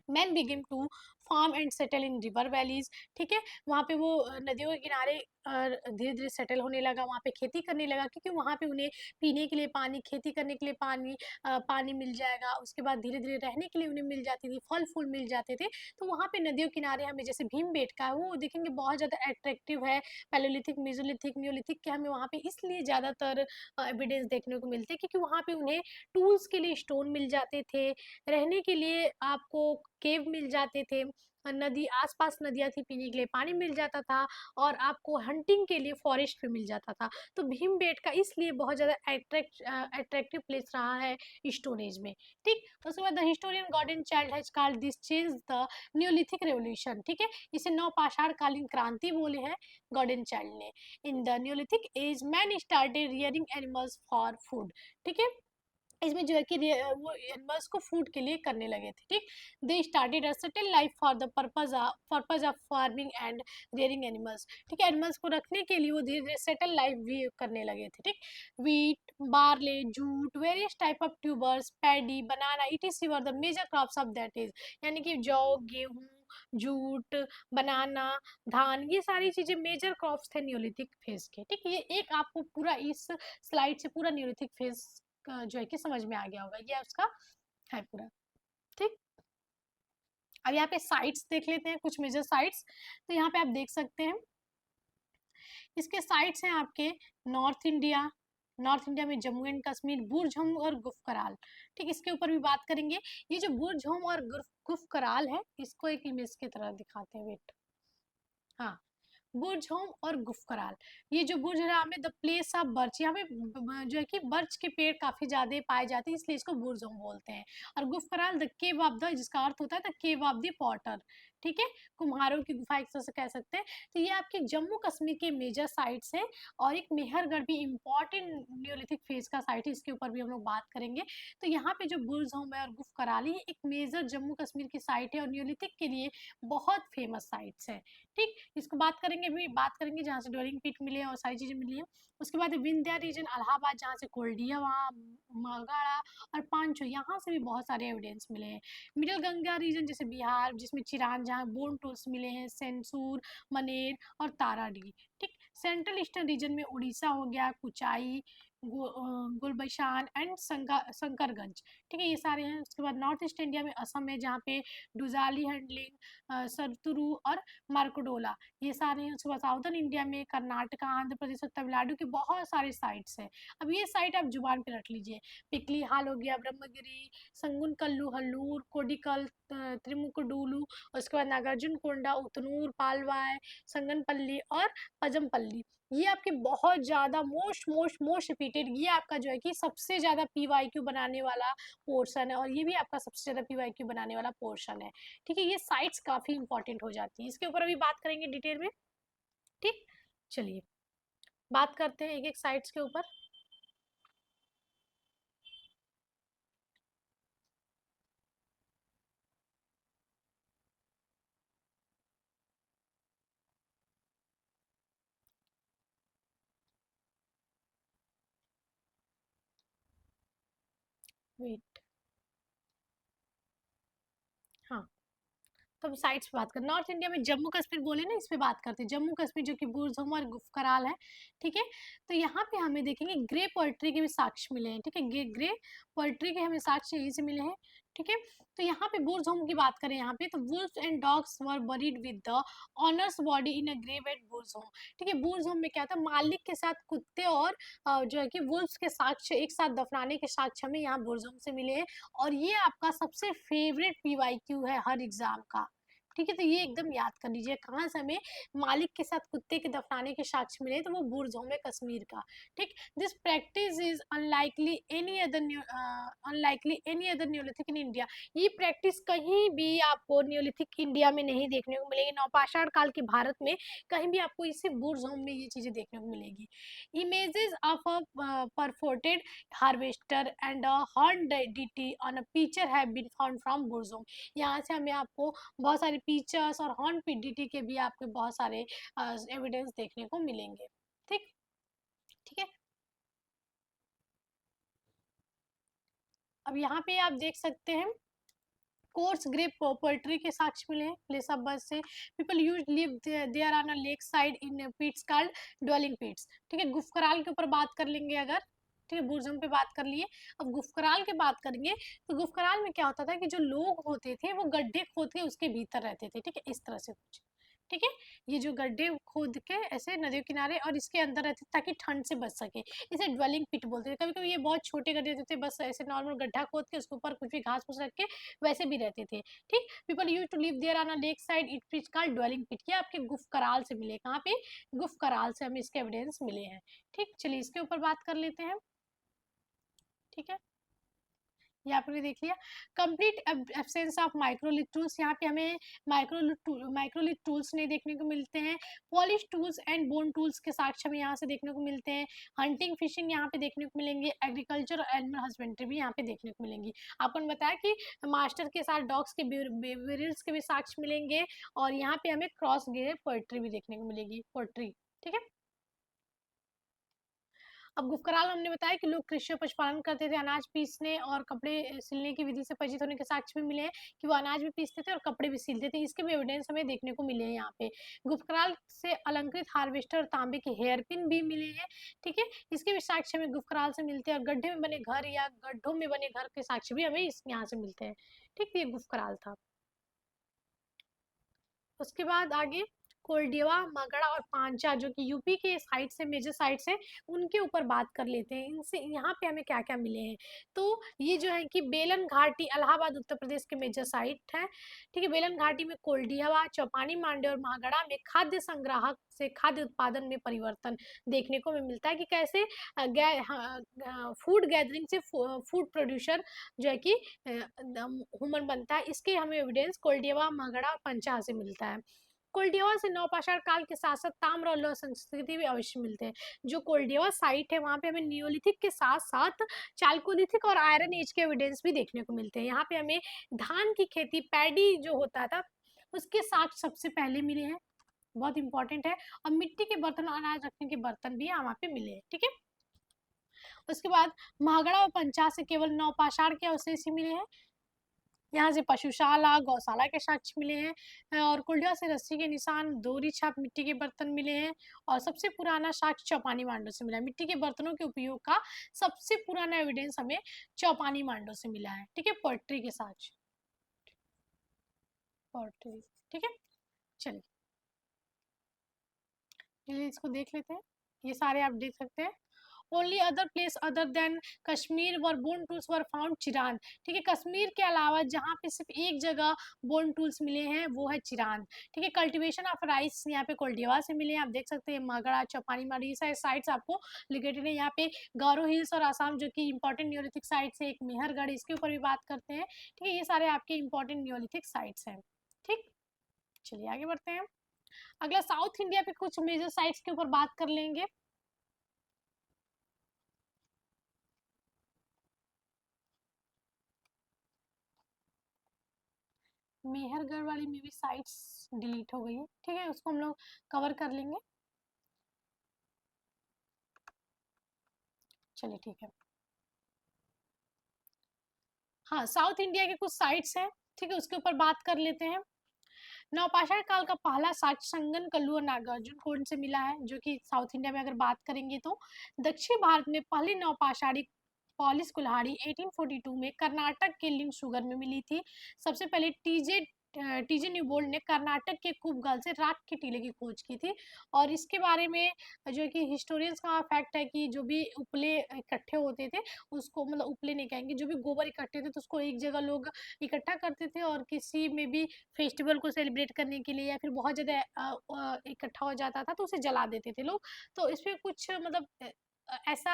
Man begin to farm and settle in river valleys. ठीक है, वहाँ पे वो नदियों के किनारे धीरे धीरे सेटल होने लगा, वहाँ पे खेती करने लगा, क्योंकि वहाँ पे उन्हें पीने के लिए पानी, खेती करने के लिए पानी, पानी मिल जाएगा। उसके बाद धीरे धीरे रहने के लिए उन्हें मिल जाती थी, फल फूल मिल जाते थे। तो वहाँ पे नदियों किनारे हमें जैसे भीमबेटका है, वो देखेंगे बहुत ज़्यादा अट्रैक्टिव है। पैलोलिथिक, मेसोलिथिक, न्योलिथिक के हमें वहाँ पे इसलिए ज़्यादातर एविडेंस देखने को मिलते हैं क्योंकि वहाँ पे उन्हें टूल्स के लिए स्टोन मिल जाते थे, रहने के लिए आपको केव मिल जाते थे, नदी, आसपास नदियाँ थी, पीने के लिए पानी मिल जाता था, और आपको हंटिंग के लिए फॉरेस्ट भी मिल जाता था। तो भीमबेटका इसलिए बहुत ज़्यादा अट्रैक्टिव प्लेस रहा है स्टोन एज में। ठीक, उसके बाद the historian Gordon Childe has called this change the neolithic revolution. ठीक है, इसे नवपाषाण कालीन क्रांति बोले हैं गॉर्डन चाइल्ड ने। In the neolithic age man started rearing animals for food. ठीक है, इसमें जो है कि वो एनिमल्स को फूड के लिए करने लगे थे। ठीक, they started a settle life for the purpose of farming and rearing animals. ठीक है, एनिमल्स को रखने के लिए वो धीरे धीरे सेटल लाइफ भी करने लगे थे। ठीक, wheat, barley, jute, various type of tubers, paddy, banana, it were the major crops of that age. यानी कि जौ, गेहूं, जूट, बनाना, धान, ये सारी चीजें मेजर क्रॉप्स थे न्योलिथिक फेज के। ठीक, ये एक आपको पूरा इस स्लाइड से पूरा न्योलिथिक फेज जो है कि समझ में आ गया होगा, ये उसका है पूरा। ठीक, अब यहाँ पे साइट्स देख लेते हैं, कुछ मेजर साइट्स। तो यहाँ पे आप देख सकते हैं, इसके साइट्स हैं आपके नॉर्थ इंडिया में जम्मू एंड कश्मीर, बुरजहम और गुफकराल। ठीक, इसके ऊपर भी बात करेंगे। ये जो बुरजहम और गुफकराल है, इसको एक इमेज की तरह दिखाते हैं, वेट, हाँ, बुर्ज होम और गुफकराल। ये जो बुर्ज है में द प्लेस ऑफ बर्च, यहाँ पे जो है कि बर्च के पेड़ काफी ज्यादा पाए जाते हैं, इसलिए इसको बुर्ज होम बोलते हैं। और Gufkral the cave of the, जिसका अर्थ होता है the cave of the Potter. ठीक है, कुम्हारों की गुफा एक तरह से कह सकते हैं। तो ये आपके जम्मू कश्मीर के मेजर साइट्स हैं। और एक मेहरगढ़ भी इम्पॉर्टेंट न्योलिथिक फेज का साइट है, इसके ऊपर भी हम लोग बात करेंगे। तो यहाँ पे जो बुर्ज होम है और गुफकराल, ये एक मेजर जम्मू कश्मीर की साइट है और न्योलिथिक के लिए बहुत फेमस साइट्स है। ठीक, इसको बात करेंगे, भी बात करेंगे जहाँ से ड्वेलिंग पीट मिले हैं और सारी चीजें मिली हैं। उसके बाद विंध्या रीजन, इलाहाबाद, जहाँ से कोल्डिया, वहाँ मगाड़ा और पांचो, यहाँ से भी बहुत सारे एविडेंस मिले हैं। मिडिल गंगा रीजन जैसे बिहार, जिसमें चिरान, जहाँ बोन टूल्स मिले हैं, सेंसूर, मनेर और ताराडी। ठीक, सेंट्रल ईस्टर्न रीजन में उड़ीसा हो गया, कुचाई, गुलबैशान एंड शंकरगंज। ठीक है, ये सारे हैं। उसके बाद नॉर्थ ईस्ट इंडिया में असम है, जहाँ पे डुजाली हैंडलिंग, सरतुरु और मार्कोडोला, ये सारे हैं। उसके बाद साउदर्न इंडिया में कर्नाटका, आंध्र प्रदेश और तमिलनाडु के बहुत सारे साइट्स हैं। अब ये साइट आप जुबान पे रख लीजिए। पिकली हाल हो गया, ब्रह्मगिरी, संगुन कल्लू, हल्लूर, कोडिकल, त्रिमुकुडुलु, उसके बाद नागार्जुन कोंडा, उतनूर, पालवाय, संगनपल्ली और पजमपल्ली। ये आपके बहुत ज्यादा मोस्ट रिपीटेड, ये आपका जो है कि सबसे ज्यादा पीवाईक्यू बनाने वाला पोर्शन है, और ये भी आपका सबसे ज्यादा पीवाईक्यू बनाने वाला पोर्शन है। ठीक है, ये साइट्स काफी इंपॉर्टेंट हो जाती है, इसके ऊपर अभी बात करेंगे डिटेल में। ठीक, चलिए, बात करते हैं एक एक साइट्स के ऊपर। वेट, हाँ, तो हम साइट्स पे बात करें। नॉर्थ इंडिया में जम्मू कश्मीर बोले ना, इस पे बात करते हैं। जम्मू कश्मीर जो कि बुरज़ुम और गुफकराल है, ठीक है। तो यहाँ पे हमें देखेंगे ग्रे पोएट्री के भी साक्ष्य मिले हैं, ठीक है। ग्रे पोएट्री के हमें साक्ष्य यहीं से मिले हैं, ठीक है। तो यहाँ पे बुरज़ुम की बात करें, यहाँ पे तो wolves and dogs were buried with the owner's body in a grave at Burzahom, ठीक है। बुरज़ुम में क्या था, मालिक के साथ कुत्ते और जो है कि वुल्व्स के साक्ष्य एक साथ दफनाने के साक्ष्य हमें यहाँ बुरज़ुम से मिले हैं। और ये आपका सबसे फेवरेट पीवाईक्यू है हर एग्जाम का, ठीक है। तो ये एकदम याद कर लीजिए, कहाँ से हमें मालिक के साथ कुत्ते के दफनाने के साक्ष्य मिले, तो वो बुरज़ुम है कश्मीर का, ठीक। This practice is unlikely any other Neolithic in India. ये प्रैक्टिस कहीं भी आपको न्यूलिथिक इंडिया में नहीं देखने को मिलेगी। नवपाषाण काल के भारत में कहीं भी आपको इसी बुरज़ुम में ये चीजें देखने को मिलेगी। Images of a perforated harvester and a horn deity on a picture have been found from Burzahom. यहाँ से हमें आपको बहुत सारे पिक्चर्स और हॉर्न पीडीटी के भी आपके बहुत सारे एविडेंस देखने को मिलेंगे, ठीक, ठीक है। अब यहाँ पे आप देख सकते हैं कोर्स ग्रे पोएट्री के साक्ष्य मिले हैं प्लेस ऑफ बर्थ से। People use live there on a lake side in pits called dwelling pits, ठीक है। गुफकराल के ऊपर बात कर लेंगे अगर, ठीक है। बुरज़ुम पे बात कर लिए, अब गुफकराल की बात करेंगे। तो गुफकराल में क्या होता था कि जो लोग होते थे वो गड्ढे खोद के उसके भीतर रहते थे, ठीक है, इस तरह से कुछ, ठीक है। ये जो गड्ढे खोद के ऐसे नदियों किनारे और इसके अंदर रहते ताकि ठंड से बच सके, इसे ड्वेलिंग पिट बोलते थे। कभी कभी ये बहुत छोटे गड्ढे होते थे, बस ऐसे नॉर्मल गड्ढा खोद के उसके ऊपर कुछ भी घास फूस रख के वैसे भी रहते थे, ठीक। People use to live there on a lake side, it is called dwelling pit. ये आपके गुफकराल से मिले, कहाँ पे, गुफकराल से हमें इसके एविडेंस मिले हैं, ठीक। चलिए इसके ऊपर बात कर लेते हैं, ठीक है। यहाँ पे भी देख लिया complete absence of microlith tools. यहाँ पे हमें माइक्रोलिथ टूल्स नहीं देखने को मिलते हैं। Polish tools and bone tools के साक्ष्य हमें यहाँ से देखने को मिलते हैं। हंटिंग फिशिंग यहाँ पे देखने को मिलेंगे। एग्रीकल्चर और एनिमल हस्बेंड्री भी यहाँ पे देखने को मिलेंगी। आपको बताया कि मास्टर के साथ डॉग्स के बेरियल्स के भी साक्ष्य मिलेंगे। और यहाँ पे हमें क्रॉस गे पोएट्री भी देखने को मिलेगी, पोएट्री, ठीक है। अब गुफकराल हमने बताया कि लोग कृषि और पशुपालन करते थे, अनाज पीसने और कपड़े सिलने की विधि से परिचित होने के साक्ष्य भी मिले हैं कि वो अनाज भी पीसते थे और कपड़े भी सिलते थे। इसके भी एविडेंस हमें देखने को मिले हैं यहाँ पे। गुफकराल से अलंकृत हार्वेस्टर और तांबे के हेयरपिन भी मिले हैं, ठीक है। इसके भी साक्ष्य हमें गुफकराल से मिलते हैं। और गड्ढे में बने घर या गड्ढों में बने घर के साक्ष्य भी हमें इस यहाँ से मिलते हैं, ठीक। ये गुफकराल था। उसके बाद आगे कोल्डिवा, मगड़ा और पांचा जो कि यूपी के साइड से मेजर साइड से, उनके ऊपर बात कर लेते हैं। इनसे यहाँ पे हमें क्या क्या मिले हैं। तो ये जो है कि बेलन घाटी इलाहाबाद उत्तर प्रदेश के मेजर साइट है, ठीक है। बेलन घाटी में कोल्डिवा, चौपानी मांडे और महागड़ा में खाद्य संग्राहक से खाद्य उत्पादन में परिवर्तन देखने को हमें मिलता है कि कैसे फूड गैदरिंग से फूड प्रोड्यूसर जो है कि ह्यूमन बनता है। इसके हमें एविडेंस कोल्डिवा, मगड़ा, पंचा से मिलता है। कोल्डिवा से नवपाषाण काल के साथ साथ ताम्र और लौह संस्कृति भी अवश्य मिलते हैं। जो कोल्डिवा साइट है वहाँ पे हमें नियोलिथिक के साथ साथ चालकोलिथिक और आयरन एज के एविडेंस भी देखने को मिलते हैं। यहाँ पे हमें धान की खेती, पैडी जो होता था, उसके साथ सबसे पहले मिले हैं, बहुत इंपॉर्टेंट है। और मिट्टी के बर्तन और अनाज रखने के बर्तन भी वहाँ पे मिले हैं, ठीक है। उसके बाद महागड़ा और पंचास से केवल नवपाषाण के अवशेष ही मिले हैं। यहाँ से पशुशाला, गौशाला के साक्ष्य मिले हैं। और कुल्डिया से रस्सी के निशान, दोहरी छाप मिट्टी के बर्तन मिले हैं। और सबसे पुराना साक्ष्य चौपानी मांडो से मिला है। मिट्टी के बर्तनों के उपयोग का सबसे पुराना एविडेंस हमें चौपानी मांडो से मिला है, ठीक है। पोएट्री के साक्ष्य, पोएट्री, ठीक है। चलिए इसको देख लेते हैं, ये सारे आप देख सकते हैं। Only other place other than Kashmir were bone tools were found Chirand, ठीक है। कश्मीर के अलावा जहाँ पे सिर्फ एक जगह बोन टूल्स मिले हैं वो है चिरान, ठीक है। कल्टीवेशन ऑफ राइस यहाँ पे कोल्डिवा से मिले हैं, आप देख सकते हैं। मगड़ा, चौपानी माड़ी, ये सारे साइट्स आपको लोकेटेड है। यहाँ पे गारो हिल्स और आसाम जो कि इंपॉर्टेंट न्यूलिथिक साइट्स है। एक मेहरगढ़, इसके ऊपर भी बात करते हैं, ठीक है। ये सारे आपके इंपॉर्टेंट न्यूलिथिक साइट्स हैं, ठीक। चलिए आगे बढ़ते हैं। अगला साउथ इंडिया पे कुछ मेजर साइट्स के ऊपर बात कर लेंगे। मेहरगढ़ वाली में भी साइट्स डिलीट हो गई है, ठीक है, उसको हम लोग कवर कर लेंगे। चलिए ठीक है। हाँ, साउथ इंडिया के कुछ साइट्स हैं, ठीक है, उसके ऊपर बात कर लेते हैं। नवपाषाण काल का पहला साक्ष्य संगन कल्लू और नागार्जुन कौन से मिला है, जो कि साउथ इंडिया में अगर बात करेंगे तो दक्षिण भारत में पहली नवपाषाणी पॉलिश कुल्हाड़ी 1842 में कर्नाटक के लिंग शुगर में मिली थी। सबसे पहले टीजे न्यूबोल्ड ने कर्नाटक के कुबगल से राख के टीले की खोज की थी। और इसके बारे में जो कि हिस्टोरियंस का फैक्ट है कि जो भी उपले इकट्ठे होते थे उसको, मतलब उपले नहीं कहेंगे, जो भी गोबर इकट्ठे थे तो उसको एक जगह लोग इकट्ठा करते थे और किसी में भी फेस्टिवल को सेलिब्रेट करने के लिए या फिर बहुत ज़्यादा इकट्ठा हो जाता था तो उसे जला देते थे लोग। तो इसमें कुछ मतलब ऐसा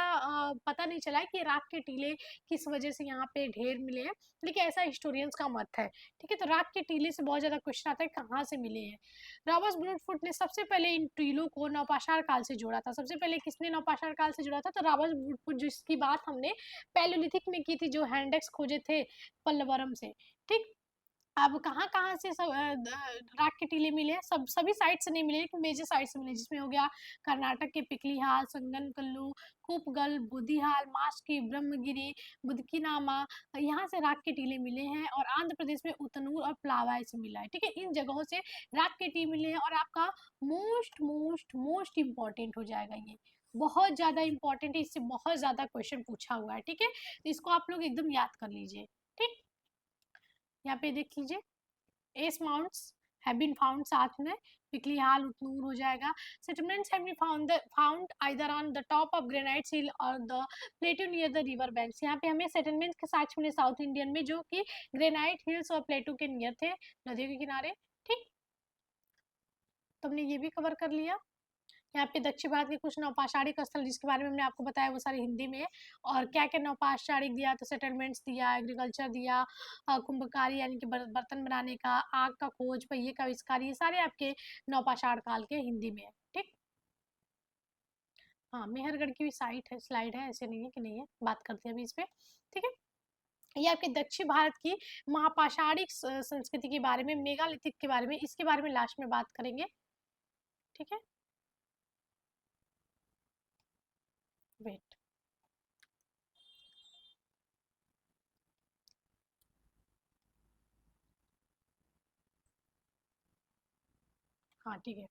पता नहीं चला है कि राख के टीले किस वजह से यहाँ पे ढेर मिले हैं, लेकिन ऐसा हिस्टोरियंस का मत है, ठीक है। तो राख के टीले से बहुत ज़्यादा क्वेश्चन आता है कहाँ से मिले हैं। रॉबर्ट ब्रूडफुट ने सबसे पहले इन टीलों को नवपाषाण काल से जोड़ा था। सबसे पहले किसने नवपाषाण काल से जोड़ा था, तो रॉबर्ट ब्रूडफुट, जिसकी बात हमने पैलियोलिथिक में की थी, जो हैंडेक्स खोजे थे पल्लवरम से, ठीक। अब कहाँ-कहाँ से सब राख के टीले मिले हैं, सभी साइड से नहीं मिले लेकिन मेजर साइड से मिले, जिसमें हो गया कर्नाटक के पिकलीहाल, संगनकल्लू, कूपगल, बुधिहाल, मास्की, ब्रह्मगिरी, बुदकीनामा, यहाँ से राख के टीले मिले हैं। और आंध्र प्रदेश में उतनूर और प्लावाई से मिला है, ठीक है। इन जगहों से राख के टीले मिले हैं। और आपका मोस्ट मोस्ट मोस्ट इम्पॉर्टेंट हो जाएगा ये, बहुत ज़्यादा इंपॉर्टेंट है, इससे बहुत ज़्यादा क्वेश्चन पूछा हुआ है, ठीक है। तो इसको आप लोग एकदम याद कर लीजिए, ठीक। यहाँ पे देख लीजिए, ash mounds have been found, साथ में पिकलीहाल उतनूर हो जाएगा। Settlements have been found either on the top of granite hill और the plateau near the river banks. यहाँ पे हमें सेटलमेंट्स के साक्ष्य मिले साउथ इंडियन में, जो कि ग्रेनाइट हिल्स और प्लेटू के नियर थे, नदियों के किनारे, ठीक। तुमने ये भी कवर कर लिया। यहाँ पे दक्षिण भारत के कुछ नौपाषाणिक स्थल जिसके बारे में हमने आपको बताया वो सारे हिंदी में है। और क्या क्या नौपाषाणिक दिया, तो सेटलमेंट्स दिया, एग्रीकल्चर दिया, कुंभकारी यानी कि बर्तन बनाने का, आग का खोज, पहिए का आविष्कार, ये सारे आपके नौपाषाण काल के हिंदी में है, ठीक। हाँ, मेहरगढ़ की भी साइट है, स्लाइड है, ऐसे नहीं है कि नहीं है, बात करते हैं अभी इस पे, ठीक है। ये आपके दक्षिण भारत की महापाषाणिक संस्कृति के बारे में, मेगालिथिक के बारे में, इसके बारे में लास्ट में बात करेंगे, ठीक है। वेट, हाँ ठीक है।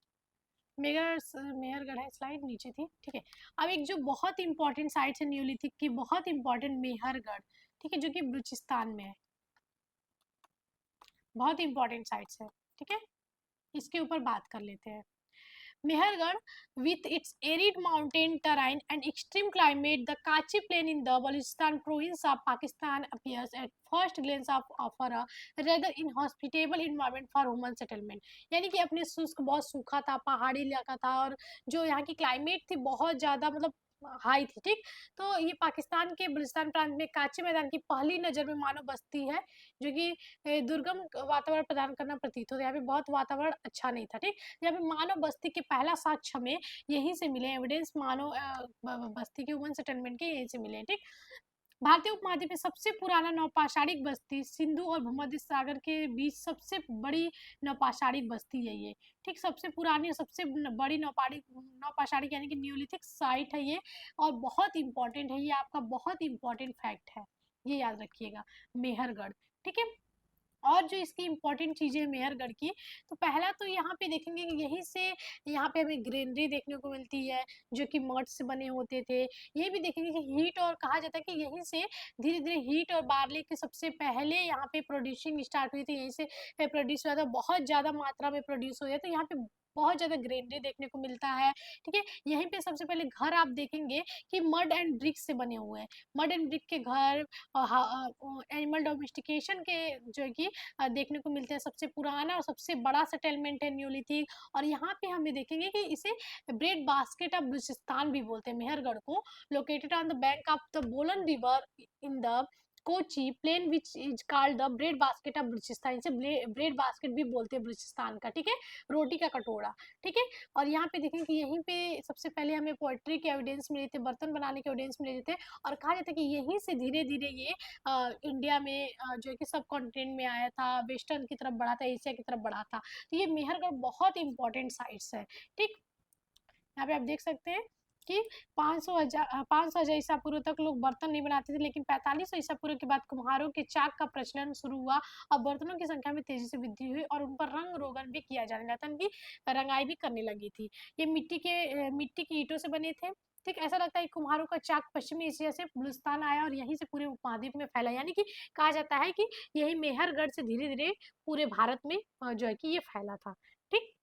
मेहरगढ़ है, स्लाइड नीचे थी, ठीक है। अब एक जो बहुत इंपॉर्टेंट साइट है न्यूलिथिक की, बहुत इंपॉर्टेंट, मेहरगढ़, ठीक है, जो कि बलूचिस्तान में है, बहुत इंपॉर्टेंट साइट्स है, ठीक है। इसके ऊपर बात कर लेते हैं। Mehergarh, with its arid mountain terrain and extreme climate, the Kachi Plain in the Balochistan province of Pakistan appears at first glance of offer a rather inhospitable environment for human settlement। यानी कि अपने शुष्क, बहुत सूखा था, पहाड़ी इलाका था, और जो यहाँ की क्लाइमेट थी बहुत ज़्यादा मतलब हाई थी, ठीक। तो ये पाकिस्तान के बलूचिस्तान प्रांत में काची मैदान की पहली नज़र में मानव बस्ती है, जो कि दुर्गम वातावरण प्रदान करना प्रतीत होता है। यहाँ पे बहुत वातावरण अच्छा नहीं था, ठीक। यहाँ पे मानव बस्ती के पहला साक्ष्य हमें यहीं से मिले, एविडेंस मानव बस्ती के, ह्यूमन सेटलमेंट के यहीं से मिले, ठीक। भारतीय उपमहाद्वीप में सबसे पुराना नौपाषाणिक बस्ती, सिंधु और भूमध्य सागर के बीच सबसे बड़ी नौपाषाणिक बस्ती है ये, ठीक। सबसे पुरानी और सबसे बड़ी नौपाषाणिक यानी कि न्यूलिथिक साइट है ये, और बहुत इंपॉर्टेंट है ये, आपका बहुत इंपॉर्टेंट फैक्ट है, ये याद रखिएगा, मेहरगढ़, ठीक है। और जो इसकी इम्पोर्टेंट चीज़ें हैं मेहरगढ़ की, तो पहला तो यहाँ पे देखेंगे कि यहीं से यहाँ पे हमें ग्रीनरी देखने को मिलती है, जो कि मड से बने होते थे। ये भी देखेंगे कि हीट, और कहा जाता है कि यहीं से धीरे धीरे हीट और बार्ली के सबसे पहले यहाँ पे प्रोड्यूसिंग स्टार्ट हुई थी, यहीं से प्रोड्यूस हुआ था, बहुत ज़्यादा मात्रा में प्रोड्यूस हो गया, तो यहाँ पे बहुत ज़्यादा ग्रीनरी देखने को मिलता है, ठीक है। यहीं पे सबसे पहले घर आप देखेंगे कि मड एंड ब्रिक से बने हुए हैं, मड एंड ब्रिक के घर, एनिमल डोमेस्टिकेशन के जो है कि देखने को मिलते हैं। सबसे पुराना और सबसे बड़ा सेटलमेंट है न्यूलिथिक, और यहाँ पे हमें देखेंगे कि इसे ब्रेड बास्केट ऑफ बलूचिस्तान भी बोलते हैं, मेहरगढ़ को, located on the bank of the Bolan river in the Kachhi plain which is called the bread basket of Balochistan, इसे ब्रेड बास्केट भी बोलते हैं बलूचिस्तान का, ठीक है, रोटी का कटोरा, ठीक है। और यहाँ पे देखें कि यहीं पे सबसे पहले हमें पोएट्री के एविडेंस मिले थे, बर्तन बनाने के एविडेंस मिले थे, और कहा जाता है कि यहीं से धीरे धीरे ये इंडिया में जो है कि सब कॉन्टिनेंट में आया था, वेस्टर्न की तरफ बढ़ा था, एशिया की तरफ बढ़ा था। तो ये मेहरगढ़ बहुत इंपॉर्टेंट साइट्स है, ठीक। यहाँ पे आप देख सकते हैं कि 500 हजार ईसा पूर्व तक लोग बर्तन नहीं बनाते थे, लेकिन 4500 ईसा पूर्व के बाद कुम्हारों के चाक का प्रचलन शुरू हुआ और बर्तनों की संख्या में तेजी से वृद्धि हुई और उन पर रंग रोगन भी किया जाने लगा, उनकी रंगाई भी करने लगी थी। ये मिट्टी की ईंटों से बने थे, ठीक। ऐसा लगता है कि कुम्हारों का चाक पश्चिमी एशिया से बलूचिस्तान आया और यहीं से पूरे उपमहाद्वीप में फैला, यानी कि कहा जाता है कि यही मेहरगढ़ से धीरे धीरे पूरे भारत में जो है कि ये फैला था, ठीक।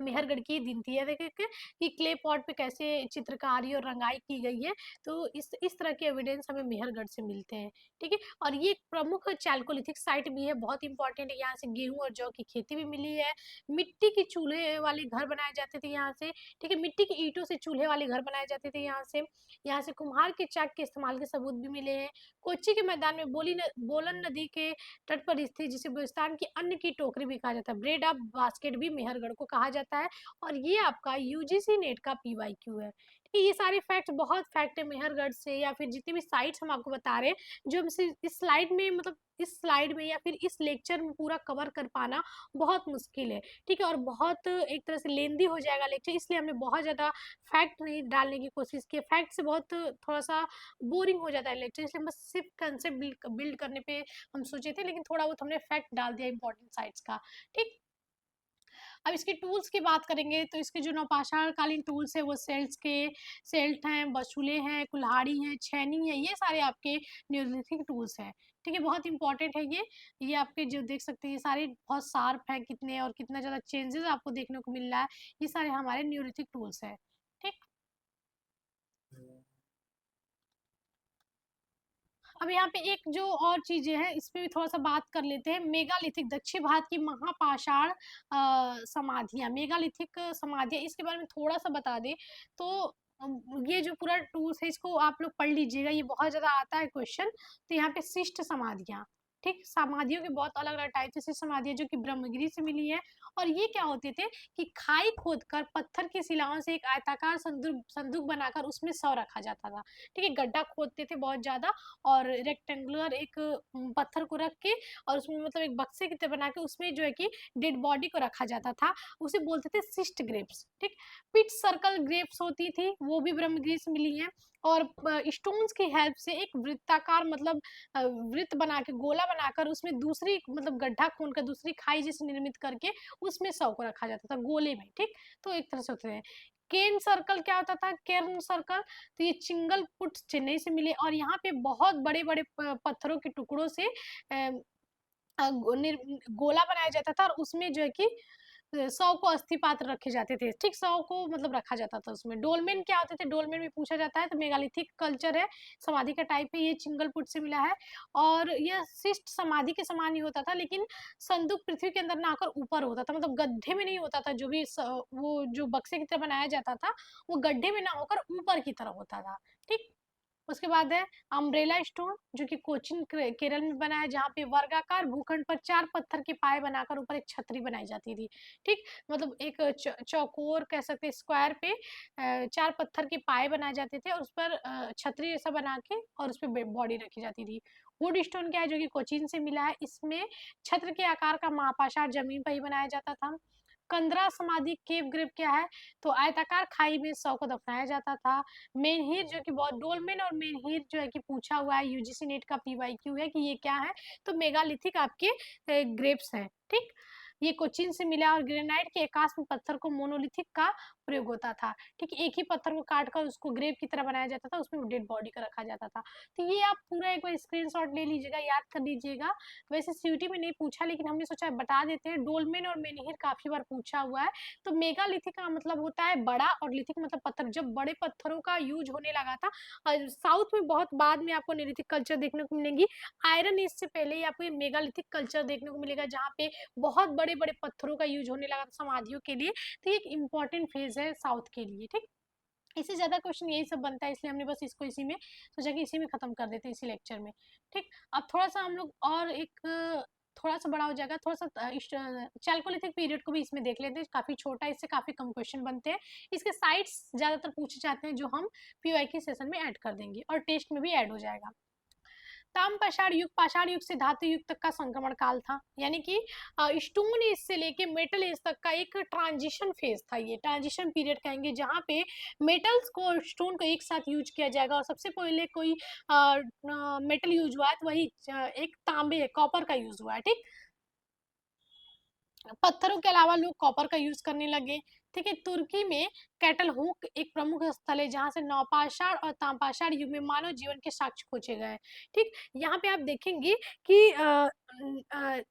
मेहरगढ़ की दिन थी, देखिए कि क्ले पॉट पे कैसे चित्रकारी और रंगाई की गई है। तो इस तरह के एविडेंस हमें मेहरगढ़ से मिलते हैं, ठीक है। और ये एक प्रमुख चैल्कोलिथिक साइट भी है, बहुत इंपॉर्टेंट है। यहाँ से गेहूं और जौ की खेती भी मिली है। मिट्टी के चूल्हे वाले घर बनाए जाते थे यहाँ से, ठीक है। मिट्टी की ईंटों से चूल्हे वाले घर बनाए जाते थे यहाँ से। यहाँ से कुम्हार के चाक के इस्तेमाल के सबूत भी मिले हैं। कोच्चि के मैदान में बोलन नदी के तट पर स्थित, जिसे बलूचिस्तान की अन्न की टोकरी भी कहा जाता है, ब्रेड ऑफ बास्केट भी मेहरगढ़ को कहा जाता है। और ये आपका यूजीसी नेट का पीवाईक्यू है। ये सारे फैक्ट्स बहुत फैक्ट है मेहरगढ़ से, या फिर जितनी भी साइट्स हम आपको बता रहे हैं, जो हम इस स्लाइड में मतलब इस स्लाइड में या फिर इस लेक्चर में पूरा कवर कर पाना बहुत मुश्किल है, ठीक है। और बहुत एक तरह से लेंदी हो जाएगा लेक्चर, इसलिए हमने बहुत ज़्यादा फैक्ट नहीं डालने की कोशिश की। फैक्ट से बहुत थोड़ा सा बोरिंग हो जाता है लेक्चर, इसलिए बस सिर्फ कंसेप्ट बिल्ड करने पे हम सोचे थे, लेकिन थोड़ा बहुत हमने फैक्ट डाल दिया इंपॉर्टेंट साइट्स का, ठीक। अब इसके टूल्स की बात करेंगे तो इसके जो नवपाषाण कालीन टूल्स है वो सेल्ट हैं, बछुले हैं, कुल्हाड़ी है, छैनी है, ये सारे आपके न्यूलिथिक टूल्स हैं, ठीक है। बहुत इंपॉर्टेंट है ये आपके जो देख सकते हैं ये सारे बहुत शार्प है कितने, और कितना ज़्यादा चेंजेस आपको देखने को मिल रहा है, ये सारे हमारे न्यूलिथिक टूल्स है, ठीक। अब यहाँ पे एक जो और चीजें हैं इस पे भी थोड़ा सा बात कर लेते हैं। मेगालिथिक दक्षिण भारत की महापाषाण समाधियां, मेगालिथिक समाधियां, इसके बारे में थोड़ा सा बता दें तो ये जो पूरा टूल्स है इसको आप लोग पढ़ लीजिएगा, ये बहुत ज्यादा आता है क्वेश्चन। तो यहाँ पे शिष्ट समाधियां, ठीक। समाधियों के बहुत अलग अलग टाइप से समाधियां जो कि ब्रह्मगिरी से मिली है। और ये क्या होते थे कि खाई खोदकर पत्थर की शिलाओं से एक आयताकार संदूक बनाकर उसमें शव रखा जाता था, ठीक है। गड्ढा खोदते थे बहुत ज्यादा और रेक्टेंगुलर एक पत्थर को रख के और उसमें मतलब एक बक्से की तरह बना के उसमें जो है कि डेड बॉडी को रखा जाता था, उसे बोलते थे सिस्ट ग्रेप्स, ठीक। पिट सर्कल ग्रेप्स होती थी, वो भी ब्रह्मगिरी से मिली है। और स्टोन्स की हेल्प से एक वृत्ताकार मतलब वृत्त बना के गोला बनाकर उसमें दूसरी मतलब गड्ढा खोद कर दूसरी खाई जैसे निर्मित करके उसमें शव को रखा जाता था गोले में, ठीक। तो एक तरह से होते हैं। केन सर्कल क्या होता था, केर्न सर्कल, तो ये चिंगल पुट चेन्नई से मिले और यहाँ पे बहुत बड़े बड़े पत्थरों के टुकड़ों से गोला बनाया जाता था और उसमें जो है कि 100 को अस्थि पात्र रखे जाते थे, ठीक। 100 को मतलब रखा जाता था उसमें। डोलमेन क्या होते थे, डोलमेन में पूछा जाता है, तो मेगालिथिक कल्चर है, समाधि का टाइप है, ये चिंगलपुट से मिला है। और यह शिष्ट समाधि के समान ही होता था, लेकिन संदूक पृथ्वी के अंदर ना आकर ऊपर होता था, मतलब गड्ढे में नहीं होता था। जो भी वो जो बक्से की तरह बनाया जाता था वो गड्ढे में ना होकर ऊपर की तरह होता था, ठीक। उसके बाद है अम्ब्रेला स्टोन, जो कि कोचिन केरल में बना है, जहाँ पे वर्गाकार भूखंड पर 4 पत्थर के पाए बनाकर ऊपर एक छतरी बनाई जाती थी, ठीक। मतलब एक चौकोर कह सकते हैं स्क्वायर पे 4 पत्थर के पाए बनाए जाते थे और उस पर छतरी जैसा बना के और उस पर बॉडी रखी जाती थी। वुड स्टोन क्या है, जो कि कोचीन से मिला है, इसमें छत्र के आकार का महापाषाण जमीन पर ही बनाया जाता था। कंदरा समाधि केव ग्रेव क्या है, तो आयताकार खाई में शव को दफनाया जाता था। मेनहीर, जो कि बहुत डोलमेन और मेनहीर जो है कि पूछा हुआ है, यूजीसी नेट का पीवाईक्यू है कि ये क्या है, तो मेगालिथिक आपके ग्रेप्स हैं, ठीक। ये कोचीन से मिला और ग्रेनाइट के एकास्म पत्थर को मोनोलिथिक का प्रयोग होता था, ठीक। एक ही पत्थर को काटकर उसको ग्रेव की तरह बनाया जाता था, उसमें डेड बॉडी का रखा जाता था। तो ये आप पूरा एक बार स्क्रीनशॉट ले लीजिएगा, याद कर लीजिएगा। वैसे सीयूटी में नहीं पूछा, लेकिन हमने सोचा बता देते हैं। डोलमेन और मेनहीर काफी बार पूछा हुआ है। तो मेगालिथिक का मतलब होता है बड़ा और लिथिक मतलब पत्थर, जब बड़े पत्थरों का यूज होने लगा था। और साउथ में बहुत बाद में आपको नेलिथिक कल्चर देखने को मिलेंगी। आयरन एज से पहले ही आपको ये मेगालिथिक कल्चर देखने को मिलेगा, जहाँ पे बहुत बड़े बड़े पत्थरों का यूज होने लगा था समाधियों के लिए। तो ये एक इम्पॉर्टेंट फेज है साउथ के लिए, ठीक। इससे ज़्यादा क्वेश्चन यही सब बनता है, इसलिए हमने बस इसको इसी में सोचा कि इसी में ख़त्म कर देते हैं इसी लेक्चर में। ठीक, अब थोड़ा-सा हम लोग और एक थोड़ा-सा बड़ा हो जाएगा, थोड़ा-सा चैल्कोलिथिक पीरियड को भी इसमें देख लेते हैं, काफ़ी छोटा है, इससे काफ़ी कम क्वेश्चन बनते हैं। इसके साइट्स ज़्यादातर पूछे जाते हैं, जो हम पीवाईक्यू सेशन में ऐड कर देंगे और टेस्ट में भी ऐड हो जाएगा। ताम पाषाण युग से धातु युग तक का संक्रमण काल था, यानी कि स्टोन एज से लेके मेटल एज तक का एक ट्रांजिशन फेज था, ये ट्रांजिशन पीरियड कहेंगे, जहाँ पे मेटल्स को और स्टोन को एक साथ यूज किया जाएगा। और सबसे पहले कोई मेटल यूज हुआ है तो वही एक तांबे कॉपर का यूज हुआ है। ठीक, पत्थरों के अलावा लोग कॉपर का यूज करने लगे। ठीक है, तुर्की में कैटल हुक एक प्रमुख स्थल है, जहाँ से नवपाषाण और ताम्रपाषाण युग में मानव जीवन के साक्ष्य खोजे गए। ठीक, यहाँ पे आप देखेंगे कि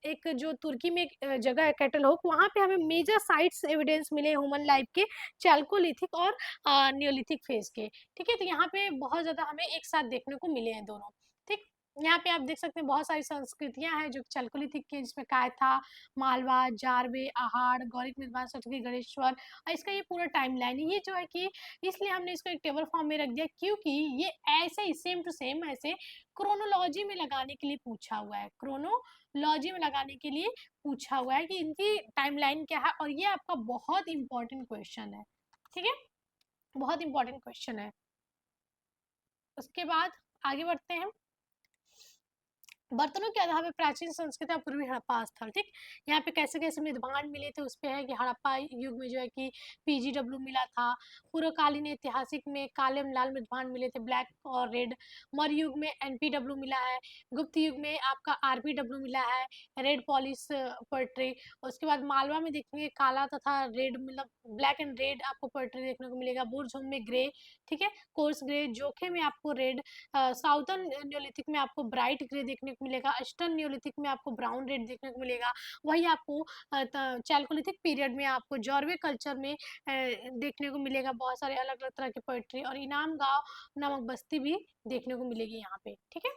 एक जो तुर्की में एक जगह है कैटल हुक, वहाँ पे हमें मेजर साइट्स एविडेंस मिले ह्यूमन लाइफ के, चैल्कोलिथिक और नियोलिथिक फेज के। ठीक है, तो यहाँ पे बहुत ज्यादा हमें एक साथ देखने को मिले हैं दोनों। ठीक, यहाँ पे आप देख सकते हैं बहुत सारी संस्कृतियां हैं जो चैल्कोलिथिक के, जिसमें कायथा, मालवा, जारवे, आहाड़, गौरिक निर्माण, सतगी, गणेश्वर, और इसका ये पूरा टाइमलाइन है। ये जो है कि इसलिए हमने इसको एक टेबल फॉर्म में रख दिया, क्योंकि ये ऐसे ही सेम टू सेम ऐसे क्रोनोलॉजी में लगाने के लिए पूछा हुआ है, क्रोनोलॉजी में लगाने के लिए पूछा हुआ है कि इनकी टाइमलाइन क्या है, और ये आपका बहुत इंपॉर्टेंट क्वेश्चन है। ठीक है, बहुत इंपॉर्टेंट क्वेश्चन है। उसके बाद आगे बढ़ते हैं। बर्तनों के आधार पर प्राचीन संस्कृति और पूर्वी हड़प्पा स्थल। ठीक, यहाँ पे कैसे कैसे मृदभांड मिले थे उस पे है कि हड़प्पा युग में जो है कि पीजीडब्ल्यू मिला था। पूर्वकालीन ऐतिहासिक में काले एवं लाल मृदभांड मिले थे, ब्लैक और रेड। मौर्य युग में एनपीडब्ल्यू मिला है। गुप्त युग में आपका आरपीडब्ल्यू मिला है, रेड पॉलिश पोएट्री। उसके बाद मालवा में देखेंगे काला तथा रेड, मतलब ब्लैक एंड रेड आपको पोएट्री देखने को मिलेगा। बुरझुम में ग्रे, ठीक है, कोर्स ग्रे। जोखे में आपको रेड। साउथर्न न्योलिथिक में आपको ब्राइट ग्रे देखने को मिलेगा। ईस्टर्न न्योलिथिक में आपको ब्राउन रेड देखने को मिलेगा। वही आपको चैल्कोलिथिक पीरियड में आपको जॉर्वे कल्चर में देखने को मिलेगा बहुत सारे अलग अलग तरह के पोएट्री, और इनाम गांव नामक बस्ती भी देखने को मिलेगी यहाँ पे। ठीक है,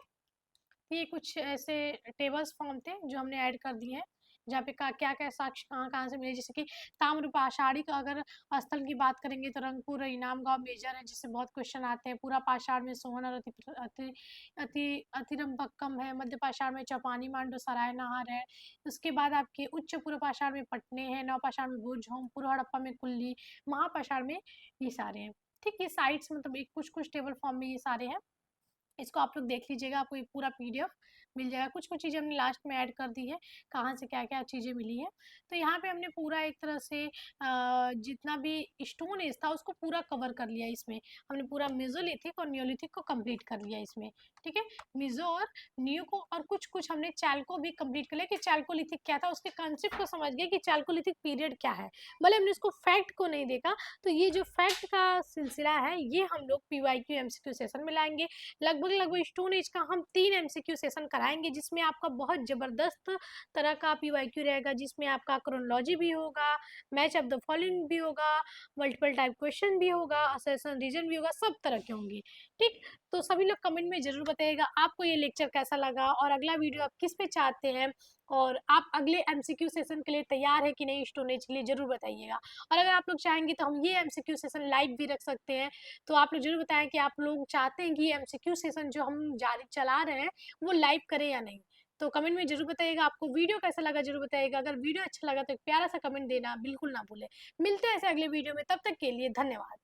ये कुछ ऐसे टेबल्स फॉर्म थे जो हमने ऐड कर दिए हैं, जहाँ पे क्या क्या साक्ष्य कहाँ कहाँ से मिले। जैसे कि ताम्रपाषाणी का अगर स्थल की बात करेंगे तो रंगपुर इनाम गांव मेजर है, जिससे बहुत क्वेश्चन आते हैं। पूरा पाषाण में सोहन और अति अति अतिरंबक्कम है। मध्य पाषाण में चौपानी मांडो सराय नहार है। उसके बाद आपके उच्च पूर्व पाषाण में पटने हैं। नव पाषाण में भुजहोम, पूर्व हड़प्पा में कुल्ली, महापाषाण में ये सारे हैं। ठीक, ये साइट्स मतलब एक कुछ कुछ टेबल फॉर्म में ये सारे हैं। इसको आप लोग देख लीजिएगा, आपको ये पूरा पीडीएफ मिल जाएगा। कुछ कुछ चीज़ें हमने लास्ट में ऐड कर दी है, कहाँ से क्या क्या चीज़ें मिली हैं। तो यहाँ पे हमने पूरा एक तरह से जितना भी स्टोन एज था उसको पूरा कवर कर लिया। इसमें हमने पूरा मेसोलिथिक और नियोलिथिक को कंप्लीट कर लिया इसमें। ठीक है, मेसो और नियो को, और कुछ कुछ हमने चैल्को भी कंप्लीट कर लिया कि चैल्कोलिथिक क्या था, उसके कंसेप्ट को समझ गए कि चैल्कोलिथिक पीरियड क्या है। भले हमने इसको फैक्ट को नहीं देखा, तो ये जो फैक्ट का सिलसिला है ये हम लोग पीवाईक्यू एमसीक्यू सेशन में लाएंगे। लगभग लगभग स्टोन एज का हम 3 एमसीक्यू सेशन कराएंगे, जिसमें आपका बहुत जबरदस्त तरह का पीवाईक्यू रहेगा, जिसमें आपका क्रोनोलॉजी भी होगा, मैच ऑफ द फॉलोइंग भी होगा, मल्टीपल टाइप क्वेश्चन भी होगा, असर्शन रीजन भी होगा, सब तरह के होंगे। ठीक, तो सभी लोग कमेंट में जरूर बताइएगा आपको ये लेक्चर कैसा लगा, और अगला वीडियो आप किस पे चाहते हैं, और आप अगले एमसीक्यू सेशन के लिए तैयार है कि नहीं स्टोन एज के लिए, जरूर बताइएगा। और अगर आप लोग चाहेंगे तो हम ये एमसीक्यू सेशन लाइव भी रख सकते हैं। तो आप लोग जरूर बताएं कि आप लोग चाहते हैं कि एमसीक्यू सेशन जो हम जारी चला रहे हैं वो लाइव करें या नहीं। तो कमेंट में जरूर बताइएगा आपको वीडियो कैसा लगा, जरूर बताइएगा। अगर वीडियो अच्छा लगा तो एक प्यारा सा कमेंट देना बिल्कुल ना भूले। मिलते हैं ऐसे अगले वीडियो में, तब तक के लिए धन्यवाद।